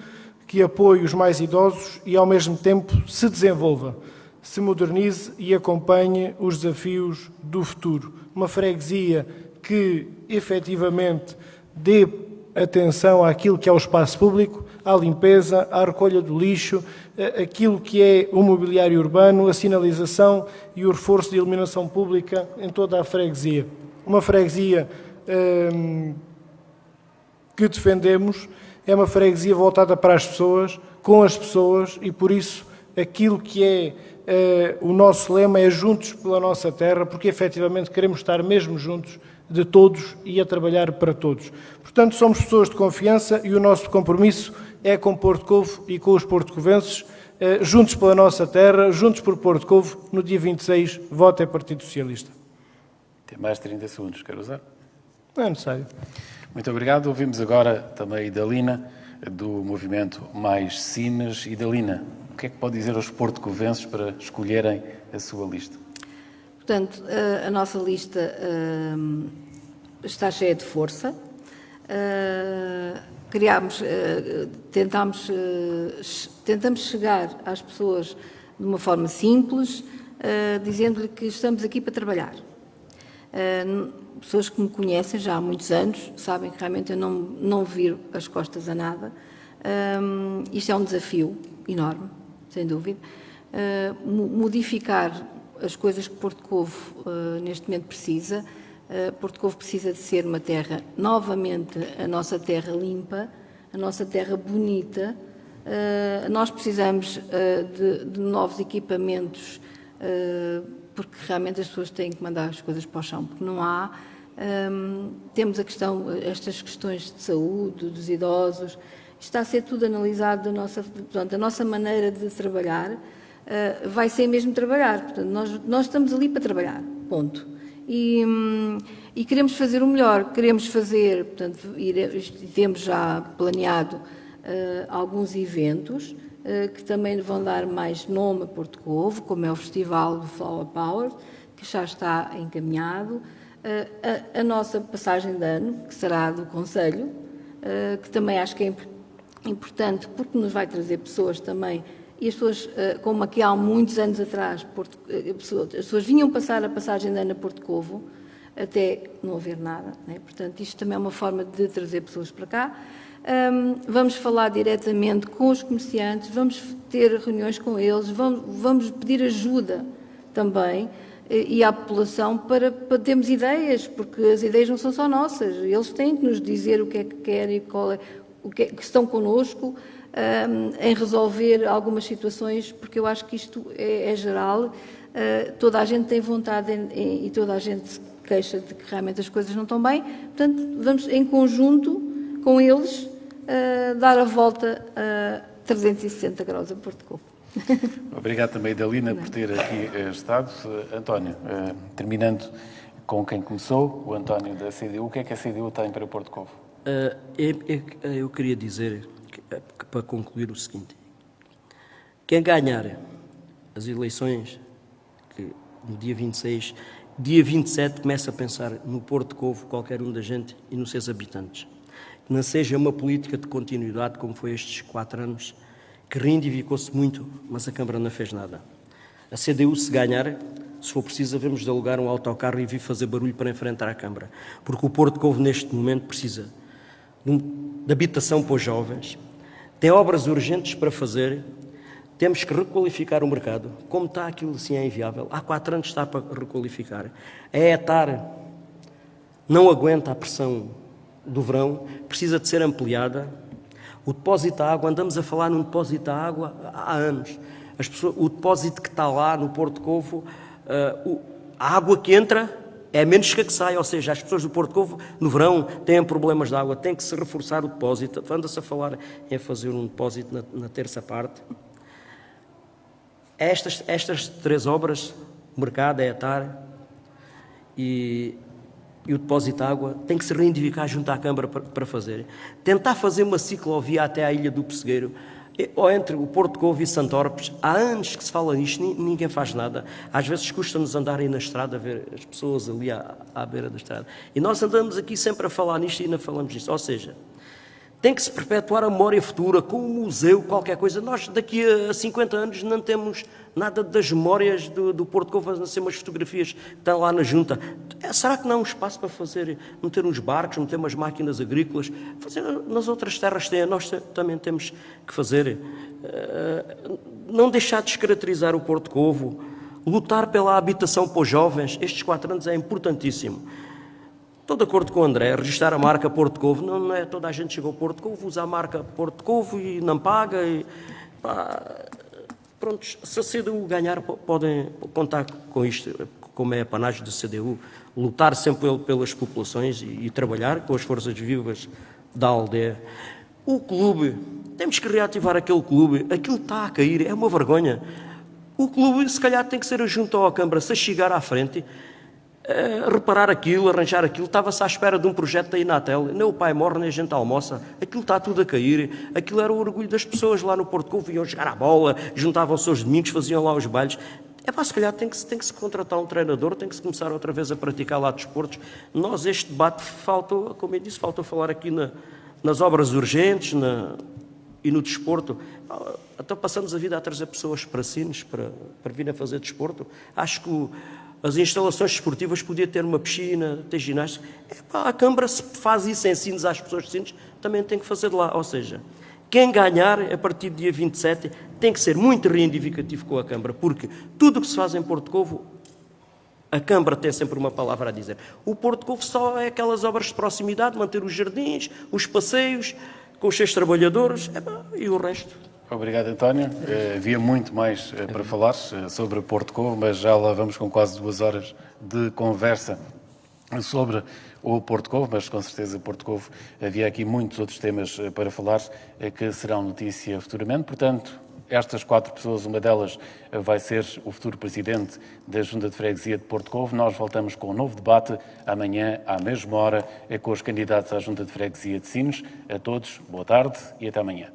S4: que apoie os mais idosos e, ao mesmo tempo, se desenvolva, se modernize e acompanhe os desafios do futuro. Uma freguesia que, efetivamente, dê atenção àquilo que é o espaço público, à limpeza, à recolha do lixo, aquilo que é o mobiliário urbano, a sinalização e o reforço de iluminação pública em toda a freguesia. Uma freguesia que defendemos é uma freguesia voltada para as pessoas, com as pessoas, e por isso aquilo que é o nosso lema é juntos pela nossa terra, porque efetivamente queremos estar mesmo juntos de todos e a trabalhar para todos. Portanto, somos pessoas de confiança e o nosso compromisso é com Porto Covo e com os porto-covenses, juntos pela nossa terra, juntos por Porto Covo, no dia 26, voto é Partido Socialista.
S1: Tem mais 30 segundos, quer usar?
S4: Não é necessário.
S1: Muito obrigado. Ouvimos agora também a Idalina, do movimento Mais Sines. Idalina, o que é que pode dizer aos porto-covenses para escolherem a sua lista?
S3: Portanto, a nossa lista está cheia de força. Tentamos chegar às pessoas de uma forma simples, dizendo-lhe que estamos aqui para trabalhar. Pessoas que me conhecem já há muitos anos sabem que realmente eu não viro as costas a nada. Isto é um desafio enorme, sem dúvida. Modificar as coisas que Porto Covo neste momento precisa. Porto Covo precisa de ser uma terra, novamente, a nossa terra limpa, a nossa terra bonita. Nós precisamos de novos equipamentos, porque realmente as pessoas têm que mandar as coisas para o chão, porque não há. Temos estas questões de saúde, dos idosos. Está a ser tudo analisado, portanto, a nossa maneira de trabalhar vai ser mesmo trabalhar. Portanto, nós estamos ali para trabalhar, ponto. E queremos fazer o melhor, queremos fazer, portanto, temos já planeado alguns eventos que também vão dar mais nome a Porto Covo, como é o Festival do Flower Power, que já está encaminhado, a nossa passagem de ano, que será do Conselho, que também acho que é importante porque nos vai trazer pessoas também, e as pessoas, como aqui há muitos anos atrás, as pessoas vinham passar a passagem de ano a Porto Covo, até não haver nada, né? Portanto, isto também é uma forma de trazer pessoas para cá. Vamos falar diretamente com os comerciantes, vamos ter reuniões com eles, vamos pedir ajuda também e à população para termos ideias, porque as ideias não são só nossas, eles têm que nos dizer o que é que querem, que estão connosco em resolver algumas situações, porque eu acho que isto é geral, toda a gente tem vontade e toda a gente se queixa de que realmente as coisas não estão bem, portanto, vamos em conjunto com eles dar a volta a 360 graus a Porto Covo.
S1: Obrigado também, Dalina, por ter aqui estado. António, terminando com quem começou, o António da CDU, o que é que a CDU tem para Porto Covo?
S2: Eu queria dizer, para concluir, o seguinte: quem ganhar as eleições, que no dia 26, dia 27 começa a pensar no Porto Covo, qualquer um da gente, e nos seus habitantes. Que não seja uma política de continuidade, como foi estes 4 anos, que reivindicou-se muito, mas a Câmara não fez nada. A CDU, se ganhar, se for preciso, havemos de alugar um autocarro e vir fazer barulho para enfrentar a Câmara. Porque o Porto Covo, neste momento, precisa de habitação para os jovens, tem obras urgentes para fazer, temos que requalificar o mercado. Como está aquilo assim é inviável. Há 4 anos está para requalificar. A ETAR não aguenta a pressão do verão, precisa de ser ampliada. O depósito da água, andamos a falar num depósito da água há anos. O depósito que está lá no Porto Covo, a água que entra é menos que sai, ou seja, as pessoas do Porto Covo no verão têm problemas de água, tem que se reforçar o depósito. Anda-se a falar em fazer um depósito na terça parte. Estas 3 obras, o mercado, a ETAR e o depósito de água, tem que se reivindicar junto à Câmara para fazer. Tentar fazer uma ciclovia até à Ilha do Pessegueiro, ou entre o Porto Covo e Santorpes, há anos que se fala nisto, ninguém faz nada. Às vezes custa-nos andar aí na estrada, a ver as pessoas ali à beira da estrada. E nós andamos aqui sempre a falar nisto e não falamos nisto. Ou seja, tem que se perpetuar a memória futura, com um museu, qualquer coisa. Nós, daqui a 50 anos, não temos nada das memórias do Porto Covo, a não ser umas fotografias que estão lá na junta. Será que não há um espaço para fazer, meter uns barcos, meter umas máquinas agrícolas? Fazer nas outras terras tem, nós também temos que fazer. Não deixar de descaracterizar o Porto Covo, lutar pela habitação para os jovens. Estes 4 anos é importantíssimo. Estou de acordo com o André, registrar a marca Porto Covo, não é toda a gente chegou ao Porto Covo, usa a marca Porto Covo e não paga. Pronto, se a CDU ganhar, podem contar com isto, como é a panagem da CDU, lutar sempre pelas populações e trabalhar com as forças vivas da aldeia. O clube, temos que reativar aquele clube, aquilo está a cair, é uma vergonha. O clube, se calhar, tem que ser junto à Câmara, se chegar à frente, reparar aquilo, arranjar aquilo. Estava-se à espera de um projeto da Inatel, nem o pai morre, nem a gente almoça, aquilo está tudo a cair. Aquilo era o orgulho das pessoas lá no Porto Covo, iam jogar a bola, juntavam-se aos domingos, faziam lá os bailes. Se calhar tem que se contratar um treinador, tem que se começar outra vez a praticar lá desportos. Nós, este debate, faltou, como eu disse, faltou falar aqui nas obras urgentes e no desporto. Então passamos a vida a trazer pessoas para Sines, para virem a fazer desporto. Acho que as instalações desportivas podiam ter uma piscina, ter ginástica. A Câmara, se faz isso em Sines às pessoas de Sines, também tem que fazer de lá. Ou seja, quem ganhar, a partir do dia 27, tem que ser muito reivindicativo com a Câmara, porque tudo o que se faz em Porto Covo, a Câmara tem sempre uma palavra a dizer. O Porto Covo só é aquelas obras de proximidade, manter os jardins, os passeios, com os seus trabalhadores, e o resto.
S1: Obrigado, António. Havia muito mais para falar sobre Porto Covo, mas já lá vamos com quase 2 horas de conversa sobre o Porto Covo, mas com certeza Porto Covo havia aqui muitos outros temas para falar que serão notícia futuramente. Portanto, estas 4 pessoas, uma delas vai ser o futuro presidente da Junta de Freguesia de Porto Covo. Nós voltamos com um novo debate amanhã, à mesma hora, com os candidatos à Junta de Freguesia de Sines. A todos, boa tarde e até amanhã.